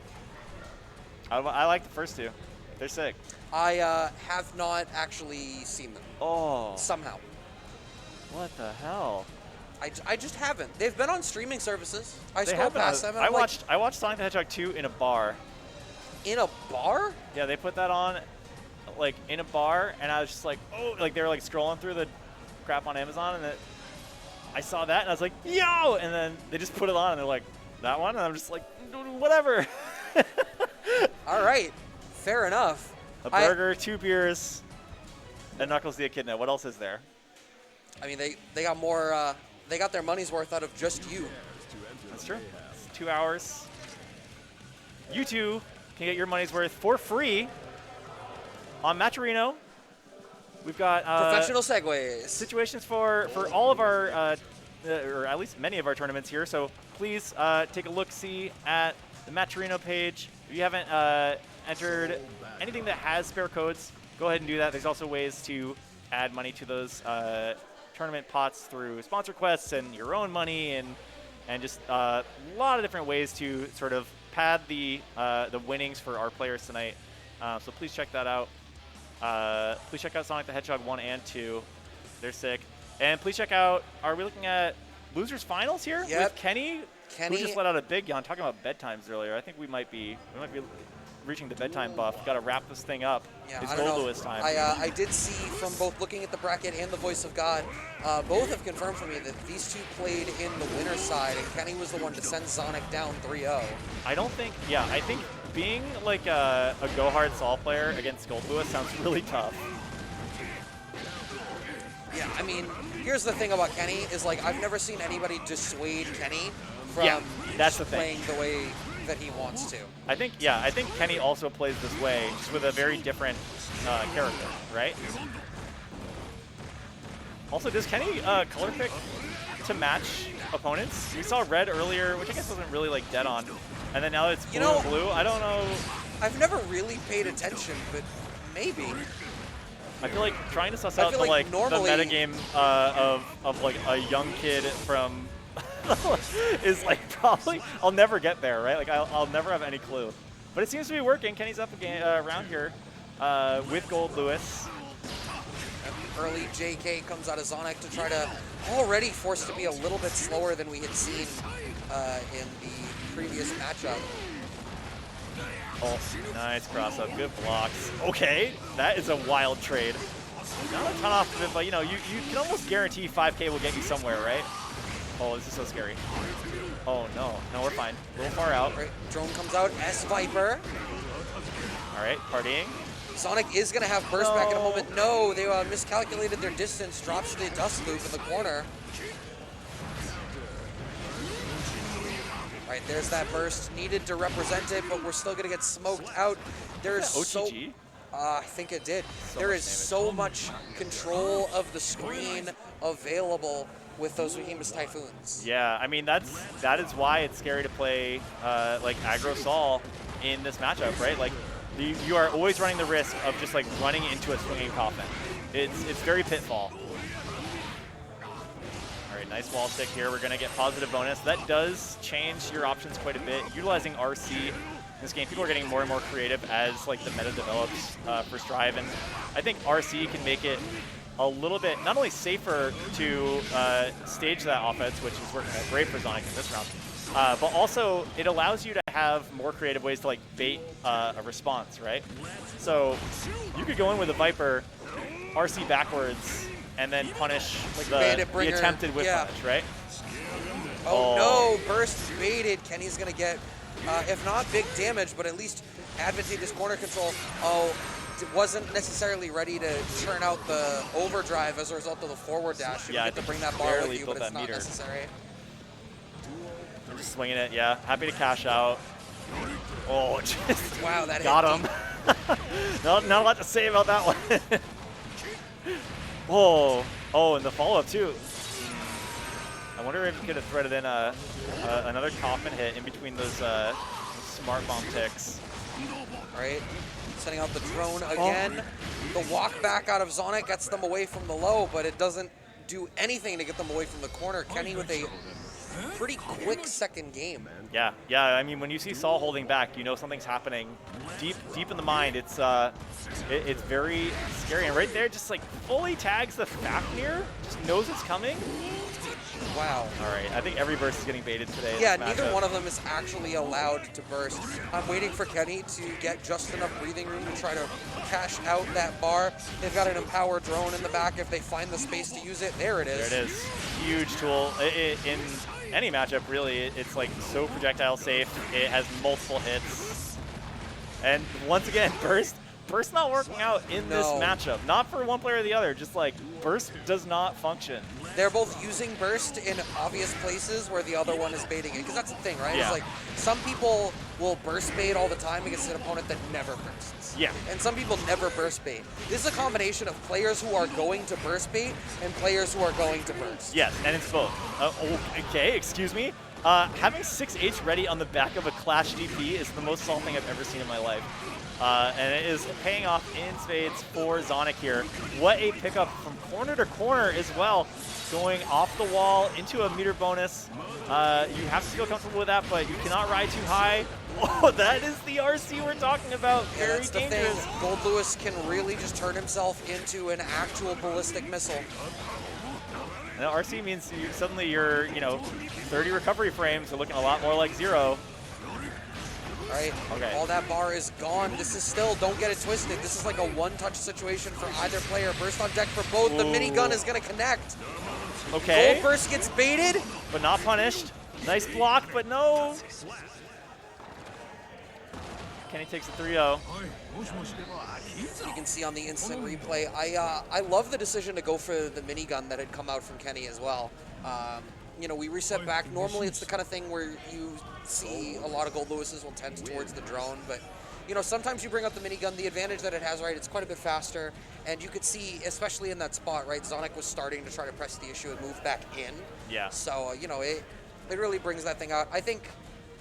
I like the first two. They're sick. I have not actually seen them. Oh. Somehow. What the hell? I just haven't. They've been on streaming services. I They scroll have past them. And I I'm watched Sonic the Hedgehog 2 in a bar. in a bar? Yeah, they put that on, like, in a bar, and I was just like, oh, like, they were, like, scrolling through the crap on Amazon, and I saw that, and I was like, yo! And then they just put it on, and they're like, that one? And I'm just like, whatever. All right. Fair enough. A burger, 2 beers, and Knuckles the Echidna. What else is there? I mean, they got more, they got their money's worth out of just you. That's true. It's 2 hours. You two can get your money's worth for free on Matcherino. We've got Professional segues. situations for all of our, or at least many of our tournaments here. So please take a look-see at the Matcherino page. If you haven't entered anything that has spare codes, go ahead and do that. There's also ways to add money to those tournament pots through sponsor quests and your own money, and just a lot of different ways to sort of pad the winnings for our players tonight. So please check that out. Please check out Sonic the Hedgehog 1 and 2. They're sick. And please check out, are we looking at Losers Finals here? Yep. With Kenny? Kenny. Who just let out a big yawn talking about bedtimes earlier. I think we might be reaching the bedtime buff. Got to wrap this thing up. Yeah, It's I don't know. Gold Lewis time. I did see from both looking at the bracket and the Voice of God, both have confirmed for me that these two played in the winner's side, and Kenny was the one to send Sonic down 3-0. I don't think, yeah, I think being like a go-hard Saul player against Gold Lewis sounds really tough. Yeah, I mean, here's the thing about Kenny is, like, I've never seen anybody dissuade Kenny from that's the thing. playing the way that he wants to. I think Kenny also plays this way, just with a very different character, right? Also, does Kenny color pick to match opponents? We saw red earlier, which I guess wasn't really like dead on, and then now it's blue and blue. I don't know. I've never really paid attention, but maybe. I feel like trying to suss out the like the normally metagame of like a young kid from is like probably I'll never get there, right? Like I'll never have any clue. But it seems to be working. Kenny's up again around here with Gold Lewis. Early JK comes out of Zonic to try to already forced to be a little bit slower than we had seen in the previous matchup. Oh, nice cross up, good blocks. Okay, that is a wild trade. Not a ton off of it, but you know, you can almost guarantee 5K will get you somewhere, right? Oh, this is so scary. Oh no, we're fine. A little far out. Right, drone comes out, S-Viper. All right, partying. Sonic is going to have burst back in a moment. No, they miscalculated their distance, drops the dust loop in the corner. Right, there's that burst. Needed to represent it, but we're still going to get smoked out. There's OTG? I think it did. There is so much control of the screen available with those Behemoth's Typhoons. Yeah, I mean, that is why it's scary to play like aggro Saul in this matchup, right? Like, you are always running the risk of just like running into a swinging coffin. It's very pitfall. All right, nice wall stick here. We're gonna get positive bonus. That does change your options quite a bit. Utilizing RC in this game, people are getting more and more creative as like the meta develops for Strive, and I think RC can make it a little bit not only safer to stage that offense, which is working out great for Zonic in this round, but also it allows you to have more creative ways to like bait a response, right? So you could go in with a Viper, RC backwards, and then punish the attempted whip punish, right? Oh no, burst baited. Kenny's gonna get, if not big damage, but at least advantageous corner control. Oh, wasn't necessarily ready to churn out the overdrive as a result of the forward dash. You get to bring that bar with you, but it's not necessary. Just swinging it, yeah. Happy to cash out. Oh, just wow, that got him. Not a lot to say about that one. Oh, and the follow-up too. I wonder if you could have threaded in another coffin hit in between those smart bomb ticks. All right, sending out the drone again. The walk back out of Zonic gets them away from the low, but it doesn't do anything to get them away from the corner. Kenny with a pretty quick second game. Yeah. I mean, when you see Saul holding back, you know something's happening. Deep in the mind, it's very scary. And right there, just like fully tags the Fafnir, just knows it's coming. Wow. All right, I think every burst is getting baited today. Yeah, neither one of them is actually allowed to burst. I'm waiting for Kenny to get just enough breathing room to try to cash out that bar. They've got an Empower drone in the back. If they find the space to use it, there it is. There it is. Huge tool. In any matchup, really, it's like so projectile safe. It has multiple hits. And once again, burst not working out in this matchup. Not for one player or the other, just like burst does not function. They're both using burst in obvious places where the other one is baiting it. Because that's the thing, right? Yeah. It's like some people will burst bait all the time against an opponent that never bursts. Yeah. And some people never burst bait. This is a combination of players who are going to burst bait and players who are going to burst. Yes, and it's both. Okay, excuse me. Having 6H ready on the back of a Clash DP is the most Saul thing I've ever seen in my life. And it is paying off in spades for Zonic here. What a pickup from corner to corner as well. Going off the wall into a meter bonus. You have to feel comfortable with that, but you cannot ride too high. Oh, that is the RC we're talking about. Yeah, Very that's the dangerous. thing. Gold Lewis can really just turn himself into an actual ballistic missile. And RC means suddenly your 30 recovery frames are looking a lot more like 0. Right? Okay. All that bar is gone. This is still, don't get it twisted. This is like a one-touch situation for either player. Burst on deck for both. The minigun is going to connect. Okay. Gold burst gets baited. But not punished. Nice block, but no. Kenny takes a 3-0. You can see on the instant replay. I love the decision to go for the minigun that had come out from Kenny as well. We reset back. Normally, it's the kind of thing where you see a lot of Gold Lewis's will tend towards the drone, but sometimes you bring up the minigun. The advantage that it has, right, it's quite a bit faster, and you could see, especially in that spot, right, Zonic was starting to try to press the issue and move back in. Yeah. So it really brings that thing out. I think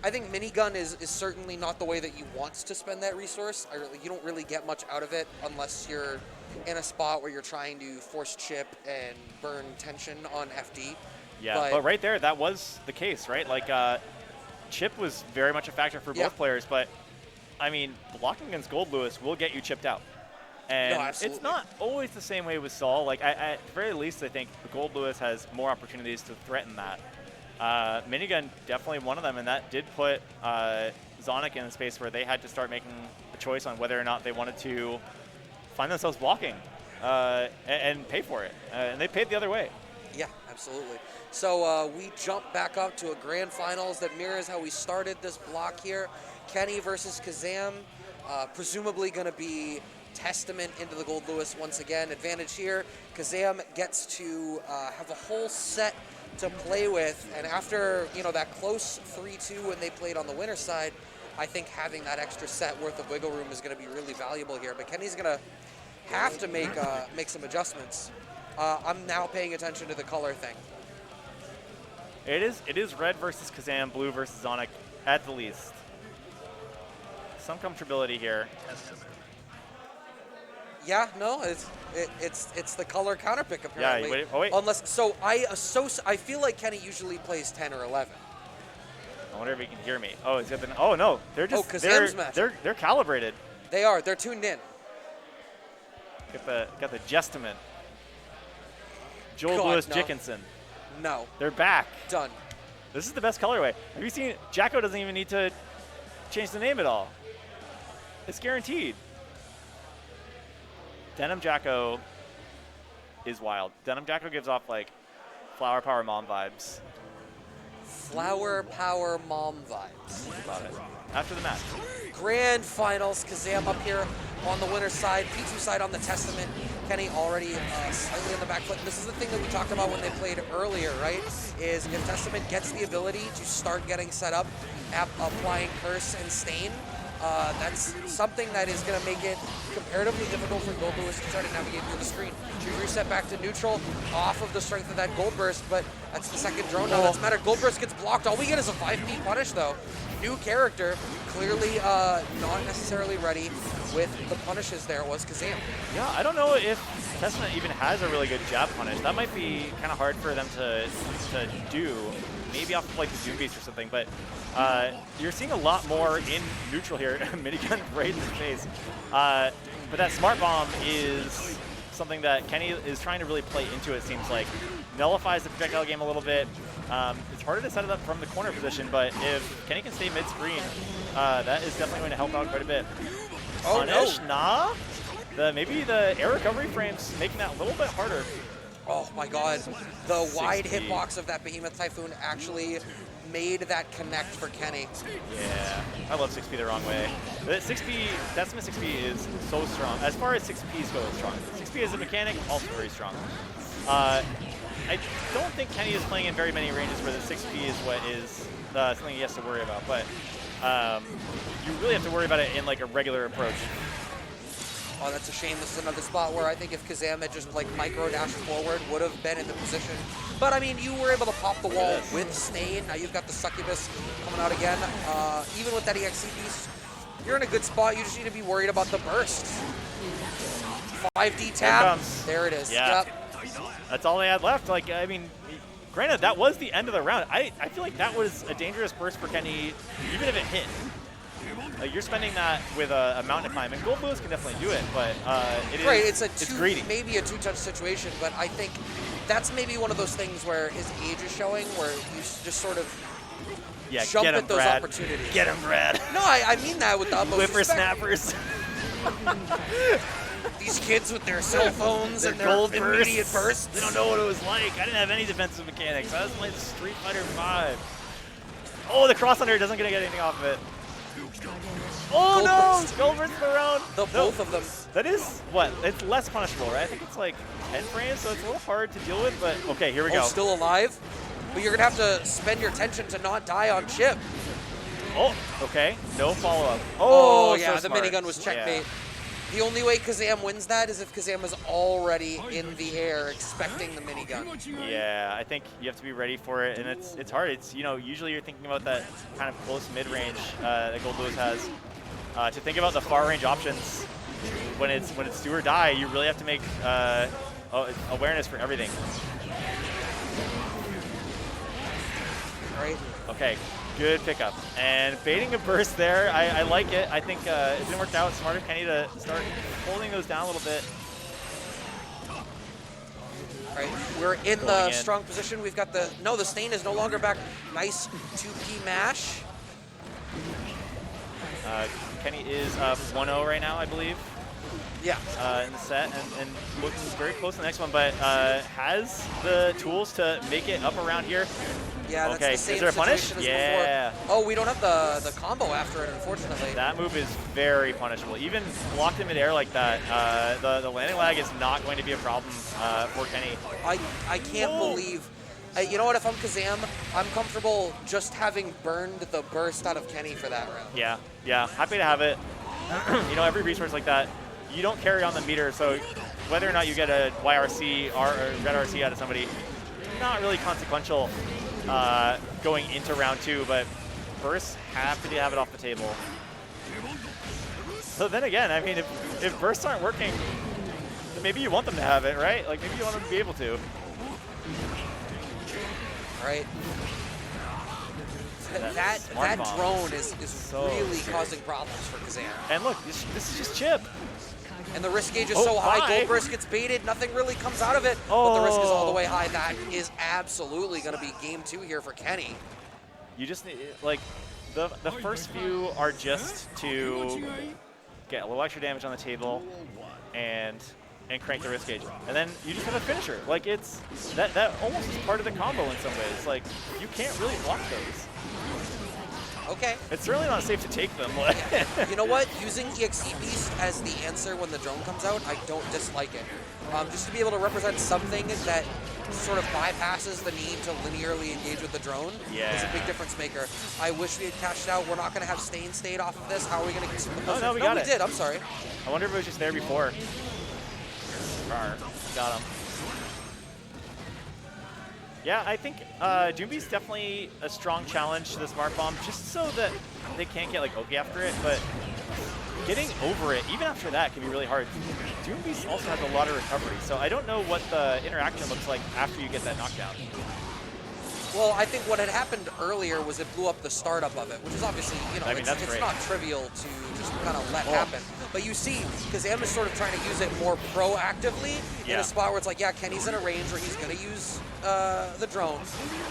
minigun is certainly not the way that you want to spend that resource. You don't really get much out of it unless you're in a spot where you're trying to force chip and burn tension on FD. Yeah, but right there, that was the case, right? Like, chip was very much a factor for both players, but, I mean, blocking against Gold Lewis will get you chipped out. And it's not always the same way with Saul. Like, at the very least, I think Gold Lewis has more opportunities to threaten that. Minigun, definitely one of them, and that did put Zonic in a space where they had to start making a choice on whether or not they wanted to find themselves blocking and pay for it. And they paid the other way. Yeah, absolutely. So we jump back up to a grand finals that mirrors how we started this block here. Kenny versus Kazam, presumably going to be testament into the Gold Lewis once again. Advantage here, Kazam gets to have a whole set to play with, and after that close 3-2 when they played on the winner's side, I think having that extra set worth of wiggle room is going to be really valuable here. But Kenny's going to have to make some adjustments. I'm now paying attention to the color thing. It is red versus Kazam, blue versus Zonic at the least. Some comfortability here. Yeah, no, it's the color counter pick apparently. Yeah, wait. Unless I feel like Kenny usually plays 10 or 11. I wonder if he can hear me. Oh, is it been? Oh no, they're just they're calibrated. They are. They're tuned in. Got the Jestament. Joel Lewis Dickinson. No. They're back. Done. This is the best colorway. Have you seen? Jacko doesn't even need to change the name at all. It's guaranteed. Denim Jacko is wild. Denim Jacko gives off like Flower Power Mom vibes. Flower Power Mom vibes. Think about it. After the match. Grand finals. Kazam up here on the winner's side. P2 side on the Testament. Kenny already slightly on the back foot. And this is the thing that we talked about when they played earlier, right? Is if Testament gets the ability to start getting set up, applying Curse and Stain, that's something that is going to make it comparatively difficult for Gold Lewis to try to navigate through the screen. We reset back to neutral off of the strength of that Gold Burst, but that's the second drone now. That's matter. Gold Burst gets blocked. All we get is a 5P punish, though. new character, clearly not necessarily ready with the punishes there, was Kazam. Yeah, I don't know if Testament even has a really good jab punish. That might be kind of hard for them to do, maybe off of like the Doom Beast or something, but you're seeing a lot more in neutral here. Minigun right in the face. But that Smart Bomb is something that Kenny is trying to really play into, it seems like. Nullifies the projectile game a little bit. It's harder to set it up from the corner position, but if Kenny can stay mid-screen, that is definitely going to help out quite a bit. Oh, Punish? no. Nah. Maybe the air recovery frames making that a little bit harder. Oh my god. The 6P. wide hitbox of that Behemoth Typhoon actually made that connect for Kenny. Yeah, I love 6P the wrong way. The 6P, Testament 6P is so strong. As far as 6Ps go, it's strong. 6P as a mechanic, also very strong. I don't think Kenny is playing in very many ranges where the 6P is what is something he has to worry about, but you really have to worry about it in like a regular approach. Oh, that's a shame. This is another spot where I think if Kazam had just like micro dashed forward, would have been in the position. But I mean, you were able to pop the wall with Stain. Now you've got the Succubus coming out again. Even with that EXE piece, you're in a good spot. You just need to be worried about the burst. 5D tap. There it is. Yeah. Yep. That's all they had left. Like, I mean, granted, that was the end of the round. I feel like that was a dangerous burst for Kenny, even if it hit. You're spending that with a mountain to climb, and Gold Lewis can definitely do it, but right, it's greedy. Maybe a two-touch situation, but I think that's maybe one of those things where his age is showing, where you just sort of jump get him, at those Brad. opportunities. Get him, Brad. No, I mean that with the utmost respect. Whippersnappers. These kids with their cell phones and their gold immediate bursts. They don't know what it was like. I didn't have any defensive mechanics. I was playing Street Fighter 5. Oh, the cross under doesn't get anything off of it. Oh Gold no! burst. Gold burst the round. Both of them. That is what? It's less punishable, right? I think it's like 10 frames, so it's a little hard to deal with. But okay, here we go. Still alive, but you're gonna have to spend your tension to not die on chip. Oh, okay. No follow up. Oh yeah, so the smart. minigun was checkmate. Yeah. The only way Kazam wins that is if Kazam is already in the air expecting the minigun. Yeah, I think you have to be ready for it, and it's hard. It's, you know, usually you're thinking about that kind of close mid-range that Gold Lewis has. To think about the far range options when it's do or die, you really have to make awareness for everything. Right. Okay, good pickup. And baiting a burst there, I like it. I think it didn't work out. Smarter Kenny to start holding those down a little bit. Right. We're in the strong position. We've got the Stain is no longer back. Nice 2P mash. Kenny is up 1-0 right now, I believe. Yeah. In the set, and looking very close to the next one, but has the tools to make it up around here. Yeah, that's okay. the same Is there a punish? situation as Yeah. before. Oh, we don't have the combo after it, unfortunately. That move is very punishable. Even blocked in midair like that, the landing lag is not going to be a problem for Kenny. I can't believe. You know what? If I'm Kazam, I'm comfortable just having burned the burst out of Kenny for that round. Yeah. Happy to have it. You know, every resource like that, you don't carry on the meter, so whether or not you get a YRC or red RC out of somebody, not really consequential going into round 2, but bursts happy to have it off the table. So then again, I mean, if bursts aren't working, then maybe you want them to have it, right? Like, maybe you want them to be able to. Right. That drone is so really causing problems for Kazam. And look, this is just chip. And the risk gauge is so high. Gold burst gets baited. Nothing really comes out of it. But the risk is all the way high. That is absolutely going to be game 2 here for Kenny. You just need, like, the first few are just to get a little extra damage on the table and crank the risk gauge. And then you just have a finisher. Like, it's that almost is part of the combo in some ways. Like, you can't really block those. Okay. It's certainly not safe to take them. Yeah. You know what? Using EXE Beast as the answer when the drone comes out, I don't dislike it. Just to be able to represent something that sort of bypasses the need to linearly engage with the drone is a big difference maker. I wish we had cashed out. We're not going to have Stain stayed off of this. How are we going to consume the Oh, no, we got it. We did. I'm sorry. I wonder if it was just there before. Got him. Yeah, I think Doombeat's definitely a strong challenge to the Smart Bomb, just so that they can't get like Oki after it, but getting over it, even after that, can be really hard. Doombeat also has a lot of recovery, so I don't know what the interaction looks like after you get that knockdown. Well, I think what had happened earlier was it blew up the startup of it, which is obviously, I mean, it's not trivial to just kind of let happen. But you see, Kazam is sort of trying to use it more proactively in a spot where it's like, yeah, Kenny's in a range where he's going to use the drone.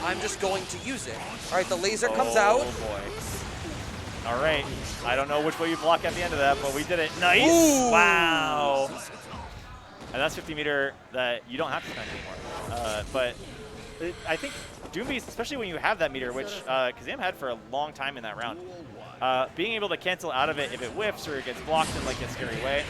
I'm just going to use it. All right, the laser comes out. Oh, boy. All right. I don't know which way you block at the end of that, but we did it. Nice. Ooh. Wow. And that's 50 meter that you don't have to spend anymore. But I think Doombeat, especially when you have that meter, which Kazam had for a long time in that round, being able to cancel out of it if it whiffs or it gets blocked in like a scary way,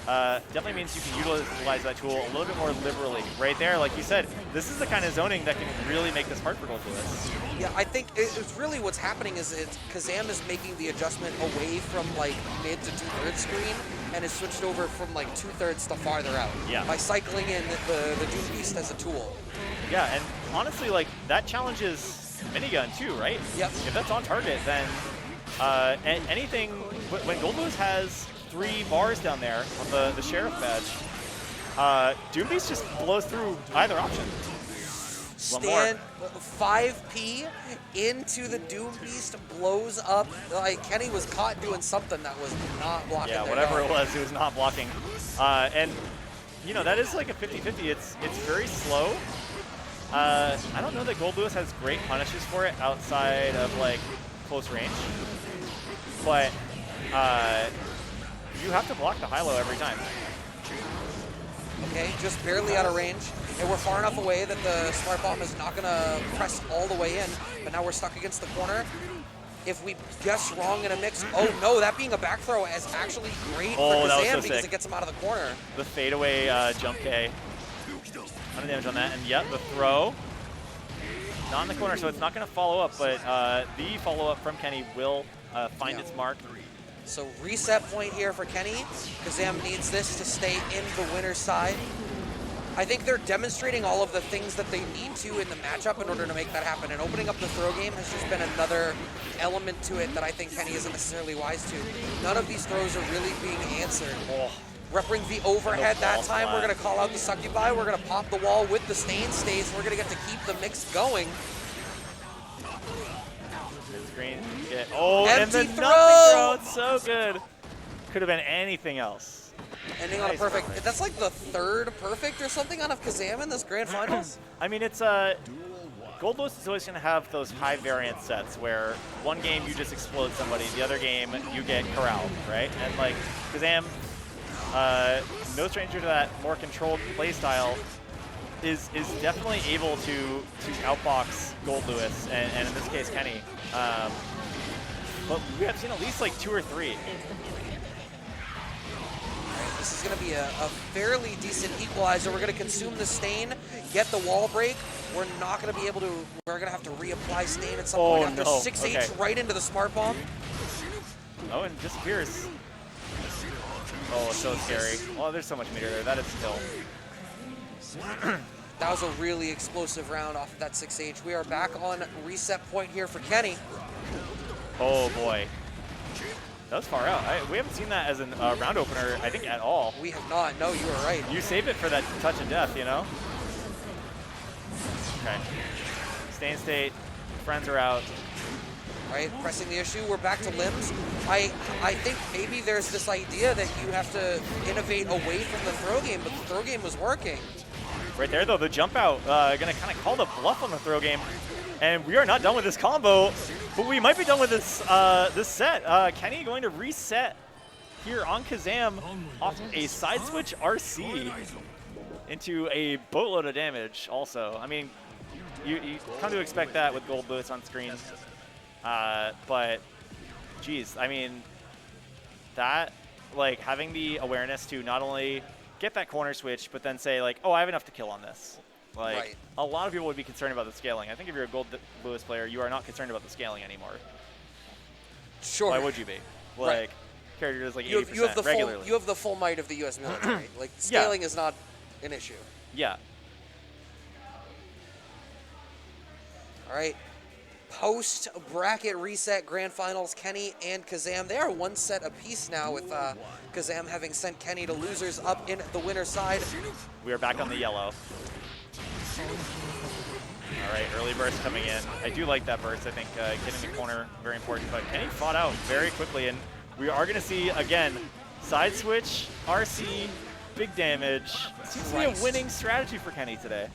definitely means you can utilize that tool a little bit more liberally. Right there, like you said, this is the kind of zoning that can really make this hard for Goldlewis. Yeah, I think it's really what's happening is Kazam is making the adjustment away from like mid to 2/3 screen and is switched over from like 2/3 to farther out. Yeah. By cycling in the Doom Beast as a tool. Yeah, and honestly, like that challenges minigun too, right? Yep. If that's on target, then anything when Goldlewis has 3 bars down there on the sheriff badge, Doom Beast just blows through either option. Stand 5P into the Doom Beast, blows up. Like Kenny was caught doing something that was not blocking. Yeah, whatever it was not blocking. And you know that is like a 50-50. It's very slow. I don't know that Goldlewis has great punishes for it outside of like close range, but you have to block the high-low every time. Okay, just barely out of range. And we're far enough away that the Smart Bomb is not going to press all the way in, but now we're stuck against the corner. If we guess wrong in a mix, oh no, that being a back throw is actually great for Kazam because it gets him out of the corner. The fadeaway jump K. 100 damage on that, and yep, the throw. Not in the corner, so it's not going to follow up, but the follow-up from Kenny will find its mark. So reset point here for Kenny. Kazam needs this to stay in the winner's side. I think they're demonstrating all of the things that they need to in the matchup in order to make that happen. And opening up the throw game has just been another element to it that I think Kenny isn't necessarily wise to. None of these throws are really being answered. Repping the overhead that time. We're going to call out the succubi. We're going to pop the wall with the stain stays. We're going to get to keep the mix going. Screen. Oh, empty and the throw. nothing throw. It's so good. Could have been anything else. Ending on a perfect. That's like the 3rd perfect or something out of Kazam in this grand finals. I mean, it's Goldlewis is always going to have those high variance sets where one game you just explode somebody, the other game you get corralled, right? And like Kazam, no stranger to that more controlled play style, is definitely able to outbox Goldlewis and in this case Kenny. But we have seen at least like 2 or 3. This is going to be a fairly decent equalizer. We're going to consume the stain, get the wall break. We're not going to be able to. We're going to have to reapply stain at some point after 6H right into the Smart Bomb. Oh, and disappears. Oh, so scary. Oh, there's so much meter there. That is a kill. That was a really explosive round off of that 6H. We are back on reset point here for Kenny. Oh, boy. That was far out. We haven't seen that as a round opener, I think, at all. We have not. No, you are right. You save it for that touch of death, you know? Okay. Stain state. Friends are out. Right, pressing the issue. We're back to limbs. I think maybe there's this idea that you have to innovate away from the throw game, but the throw game was working. Right there, though, the jump out, going to kind of call the bluff on the throw game. And we are not done with this combo, but we might be done with this this set. Kenny going to reset here on Kazam off a side switch RC into a boatload of damage also. I mean, you come to expect that with Goldlewis on screen. But, geez, I mean, that, like, having the awareness to not only get that corner switch, but then say, like, oh, I have enough to kill on this. Like, a lot of people would be concerned about the scaling. I think if you're a Goldlewis player, you are not concerned about the scaling anymore. Sure. Why would you be? Like, characters like 80% you have the regularly. you have the full might of the U.S. military. Like, scaling is not an issue. Yeah. All right. Post bracket reset grand finals, Kenny and Kazam. They are one set apiece now, with Kazam having sent Kenny to losers up in the winner's side. We are back on the yellow. All right, early burst coming in. I do like that burst. I think getting the corner, very important. But Kenny fought out very quickly, and we are going to see, again, side switch, RC, big damage. Seems to be a winning strategy for Kenny today.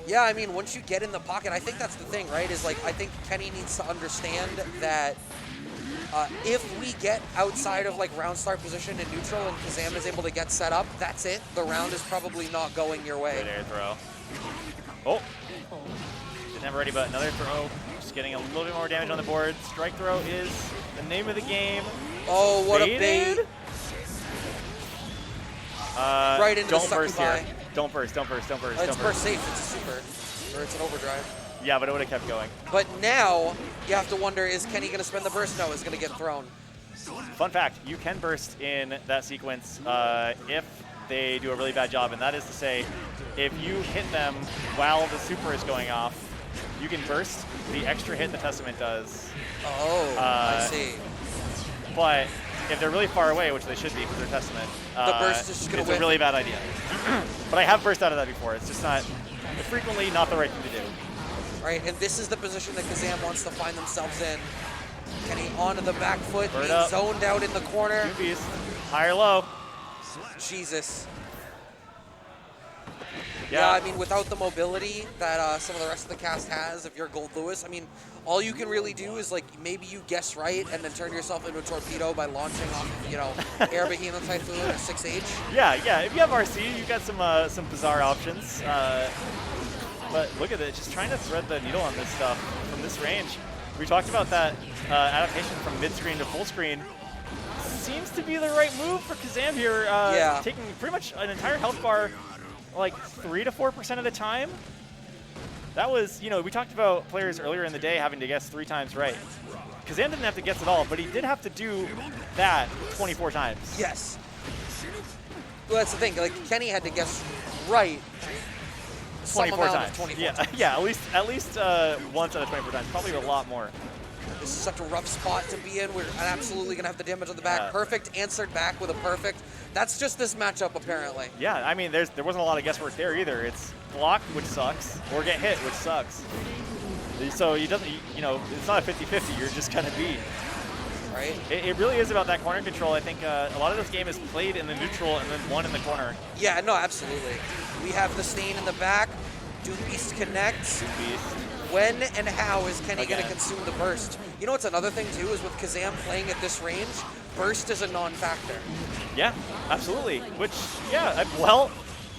Yeah, I mean, once you get in the pocket, I think that's the thing, right? Is like, I think Kenny needs to understand that if we get outside of like round start position in neutral and Kazam is able to get set up, that's it. The round is probably not going your way. Good air throw. Oh, didn't have ready, but another throw. Just getting a little bit more damage on the board. Strike throw is the name of the game. Oh, what Baited? a bait. Right into don't the burst here. succubi. Don't burst, don't burst, don't burst, It's don't burst burst. safe, it's a super, or it's an overdrive. Yeah, but it would have kept going. But now, you have to wonder, is Kenny going to spend the burst? No, it's going to get thrown. Fun fact, you can burst in that sequence if they do a really bad job, and that is to say, if you hit them while the super is going off, you can burst the extra hit the Testament does. Oh, I see. But if they're really far away, which they should be because they're Testament, the burst is just going to win. It's a really bad idea. But I have burst out of that before. It's just not, frequently not the right thing to do. Right, and this is the position that Kazam wants to find themselves in. Kenny onto the back foot, Bird being up. zoned out in the corner. Two beast, high or low. Jesus. Yeah. Yeah, I mean, without the mobility that some of the rest of the cast has, if you're Gold Lewis, I mean, all you can really do is, like, maybe you guess right and then turn yourself into a torpedo by launching off, you know, Air Behemoth Typhoon or 6H. Yeah, if you have RC, you've got some bizarre options. But look at it, just trying to thread the needle on this stuff from this range. We talked about that adaptation from mid-screen to full screen. Seems to be the right move for Kazam here, taking pretty much an entire health bar like 3 to 4% of the time. That was, you know, we talked about players earlier in the day having to guess 3 times right. Kazam didn't have to guess at all, but he did have to do that 24 times. Yes. Well, that's the thing. Like, Kenny had to guess right 24 times. 24 yeah, times. yeah, at least once out of 24 times. Probably a lot more. This is such a rough spot to be in. We're absolutely going to have the damage on the back. Perfect answered back with a perfect. That's just this matchup, apparently. Yeah, I mean, there wasn't a lot of guesswork there either. It's block, which sucks, or get hit, which sucks. So you know, it's not a 50-50. You're just kind of beat. Right. It really is about that corner control. I think a lot of this game is played in the neutral and then one in the corner. Yeah, no, absolutely. We have the stain in the back. Doom Beast connects. Doom Beast. When and how is Kenny going to consume the burst? You know what's another thing, too, is with Kazam playing at this range, burst is a non-factor. Yeah, absolutely. Which, yeah, well,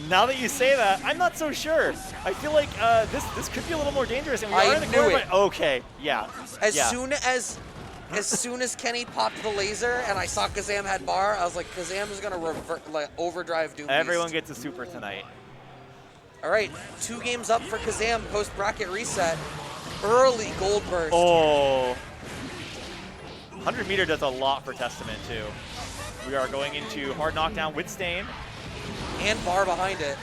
now that you say that, I'm not so sure. I feel like this could be a little more dangerous. And we are in the corner, but okay, yeah. As soon as Kenny popped the laser and I saw Kazam had bar, I was like, Kazam is going to overdrive Doom Beast. Everyone gets a super tonight. All right, 2 games up for Kazam post-bracket reset. Early gold burst. Oh. 100 meter does a lot for Testament, too. We are going into hard knockdown with Stain. And bar behind it.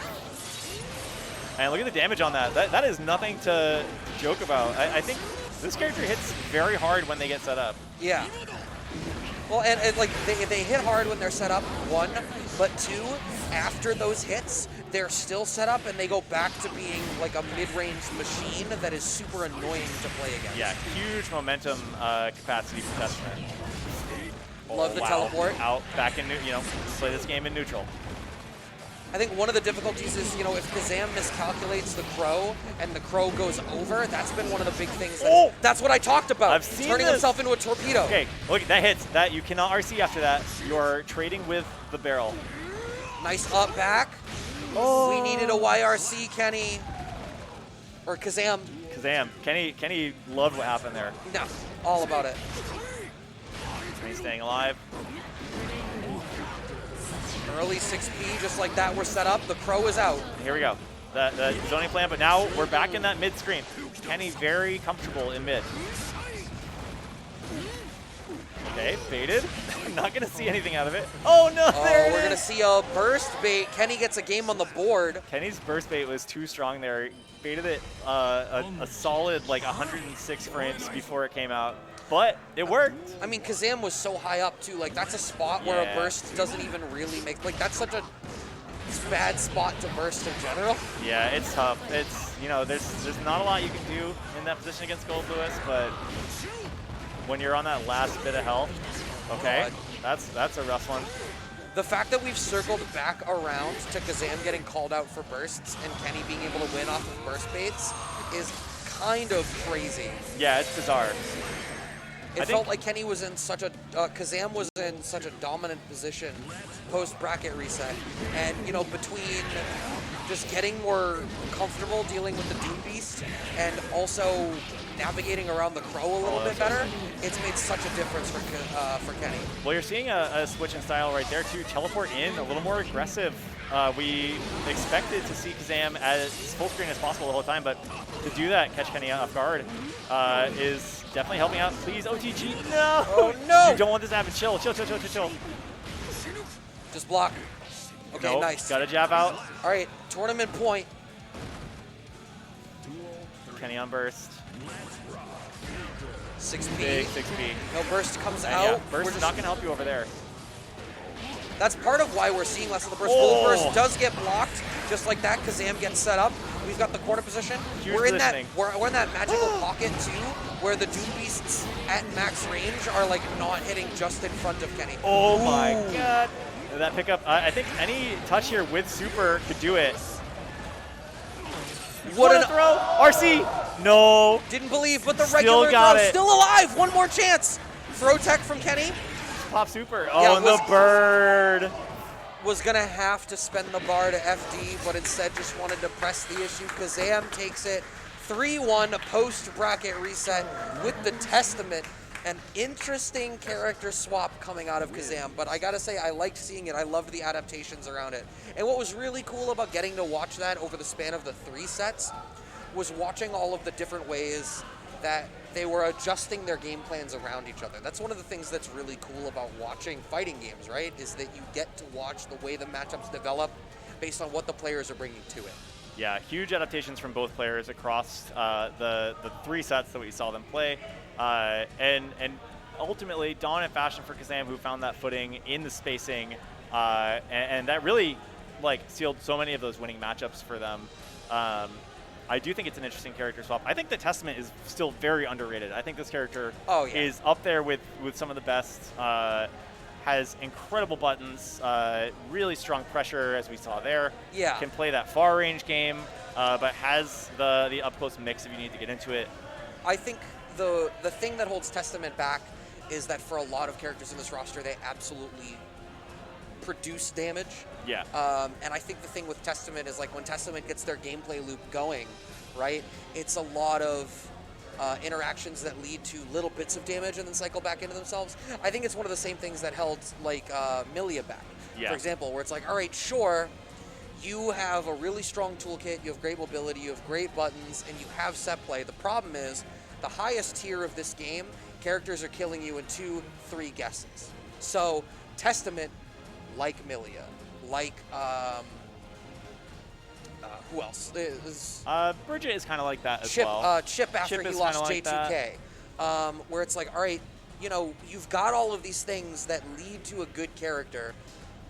And look at the damage on that. That is nothing to joke about. I think this character hits very hard when they get set up. Yeah. Well, and like they hit hard when they're set up, 1, but 2, after those hits, they're still set up and they go back to being like a mid-range machine that is super annoying to play against. Yeah, huge momentum capacity for Testament. Love the teleport. Out, back in, play this game in neutral. I think one of the difficulties is, if Kazam miscalculates the crow and the crow goes over, that's been one of the big things. That's what I talked about. I've seen turning himself into a torpedo. Okay, look, that hits. That you cannot RC after that. You're trading with the barrel. Nice up back. Oh. We needed a YRC, Kenny. Or Kazam. Kazam. Kenny loved what happened there. No, all about it. He's staying alive. Early 6P, just like that, we're set up. The crow is out. Here we go. The zoning plan, but now we're back in that mid screen. Kenny very comfortable in mid. Okay, baited. Not going to see anything out of it. Oh, no, there it We're is. going to see a burst bait. Kenny gets a game on the board. Kenny's burst bait was too strong there. He baited it a solid, like, 106 frames before it came out. But it worked. I mean, Kazam was so high up, too. Like, that's a spot where a burst doesn't even really make... Like, that's such a bad spot to burst in general. Yeah, it's tough. It's, you know, there's not a lot you can do in that position against Gold Lewis, but when you're on that last bit of health, okay, that's a rough one. The fact that we've circled back around to Kazam getting called out for bursts and Kenny being able to win off of burst baits is kind of crazy. Yeah, it's bizarre. It felt like Kenny was in such a, Kazam was in such a dominant position post-bracket reset. And, you know, between just getting more comfortable dealing with the Doom Beast and also navigating around the Crow a little bit better, it's made such a difference for Kenny. Well, you're seeing a switch in style right there, too. Teleport in, a little more aggressive. We expected to see Kazam as full screen as possible the whole time, but to do that, catch Kenny off guard, is definitely helping out. Please, OTG, no! Oh, no! You don't want this to happen. Chill. Just block. Okay, nope, nice. Got a jab out. All right, tournament point. Kenny on burst. 6P. Big 6P. No burst comes And out. yeah, burst is not going to help you over there. That's part of why we're seeing less of the burst. Oh. The burst does get blocked, just like that. Kazam gets set up. We've got the corner position. Huge We're in that. positioning. We're in that magical pocket too, where the Doom Beasts at max range are like not hitting just in front of Kenny. Oh my god! That pickup. I think any touch here with super could do it. What a throw! RC. No. Didn't believe, but the Still regular got throw it. still alive. One more chance. Throw tech from Kenny. Pop super. Oh, Yeah, and the bird. Was gonna have to spend the bar to FD, but instead just wanted to press the issue. Kazam takes it 3-1 post-bracket reset with the Testament. An interesting character swap coming out of Kazam, but I gotta say, I liked seeing it. I loved the adaptations around it. And what was really cool about getting to watch that over the span of the 3 sets was watching all of the different ways that they were adjusting their game plans around each other. That's one of the things that's really cool about watching fighting games, right? Is that you get to watch the way the matchups develop based on what the players are bringing to it. Yeah, huge adaptations from both players across the 3 sets that we saw them play. And ultimately, dominant fashion for Kazam, who found that footing in the spacing. And that really sealed so many of those winning matchups for them. I do think it's an interesting character swap. I think the Testament is still very underrated. I think this character is up there with some of the best. Has incredible buttons, really strong pressure, as we saw there. Yeah. Can play that far range game, but has the up close mix if you need to get into it. I think the thing that holds Testament back is that for a lot of characters in this roster, they absolutely produce damage. Yeah. And I think the thing with Testament is when Testament gets their gameplay loop going, right? It's a lot of interactions that lead to little bits of damage and then cycle back into themselves. I think it's one of the same things that held Milia back, for example, where it's all right, sure, you have a really strong toolkit, you have great mobility, you have great buttons, and you have set play. The problem is the highest tier of this game, characters are killing you in 2-3 guesses. So Testament, like Milia, like who else? Bridget is kind of like that as Chip, well. Chip after Chip he is lost kinda like J2K, where it's all right, you've got all of these things that lead to a good character.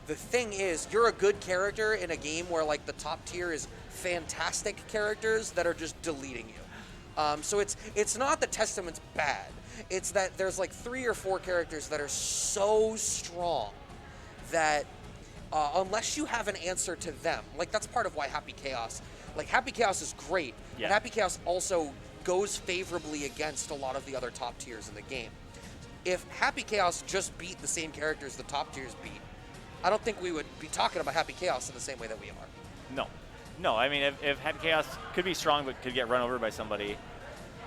The thing is, you're a good character in a game where the top tier is fantastic characters that are just deleting you. So it's not that Testament's bad. It's that there's 3 or 4 characters that are so strong that unless you have an answer to them, that's part of why Happy Chaos, Happy Chaos is great, yeah. But Happy Chaos also goes favorably against a lot of the other top tiers in the game. If Happy Chaos just beat the same characters the top tiers beat, I don't think we would be talking about Happy Chaos in the same way that we are. No. I mean, if Happy Chaos could be strong but could get run over by somebody,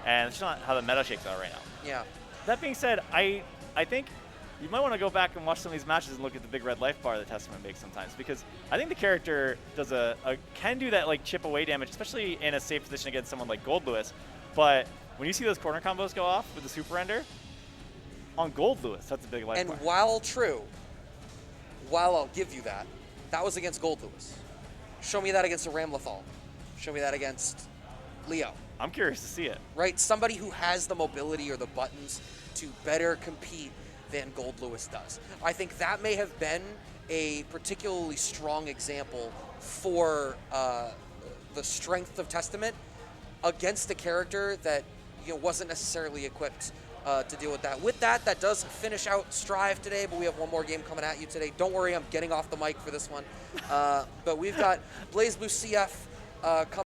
and it's not how the meta shakes out right now. Yeah. That being said, I think you might want to go back and watch some of these matches and look at the big red life bar that Testament makes sometimes, because I think the character does can do that chip away damage, especially in a safe position against someone like Gold Lewis. But when you see those corner combos go off with the super render, on Gold Lewis. That's a big life And bar. while I'll give you that, that was against Gold Lewis. Show me that against a Ramlethal. Show me that against Leo. I'm curious to see it. Right? Somebody who has the mobility or the buttons to better compete than Gold Lewis does. I think that may have been a particularly strong example for the strength of Testament against a character that wasn't necessarily equipped to deal with that. With that, that does finish out Strive today, but we have one more game coming at you today. Don't worry, I'm getting off the mic for this one. But we've got BlazBlue CF coming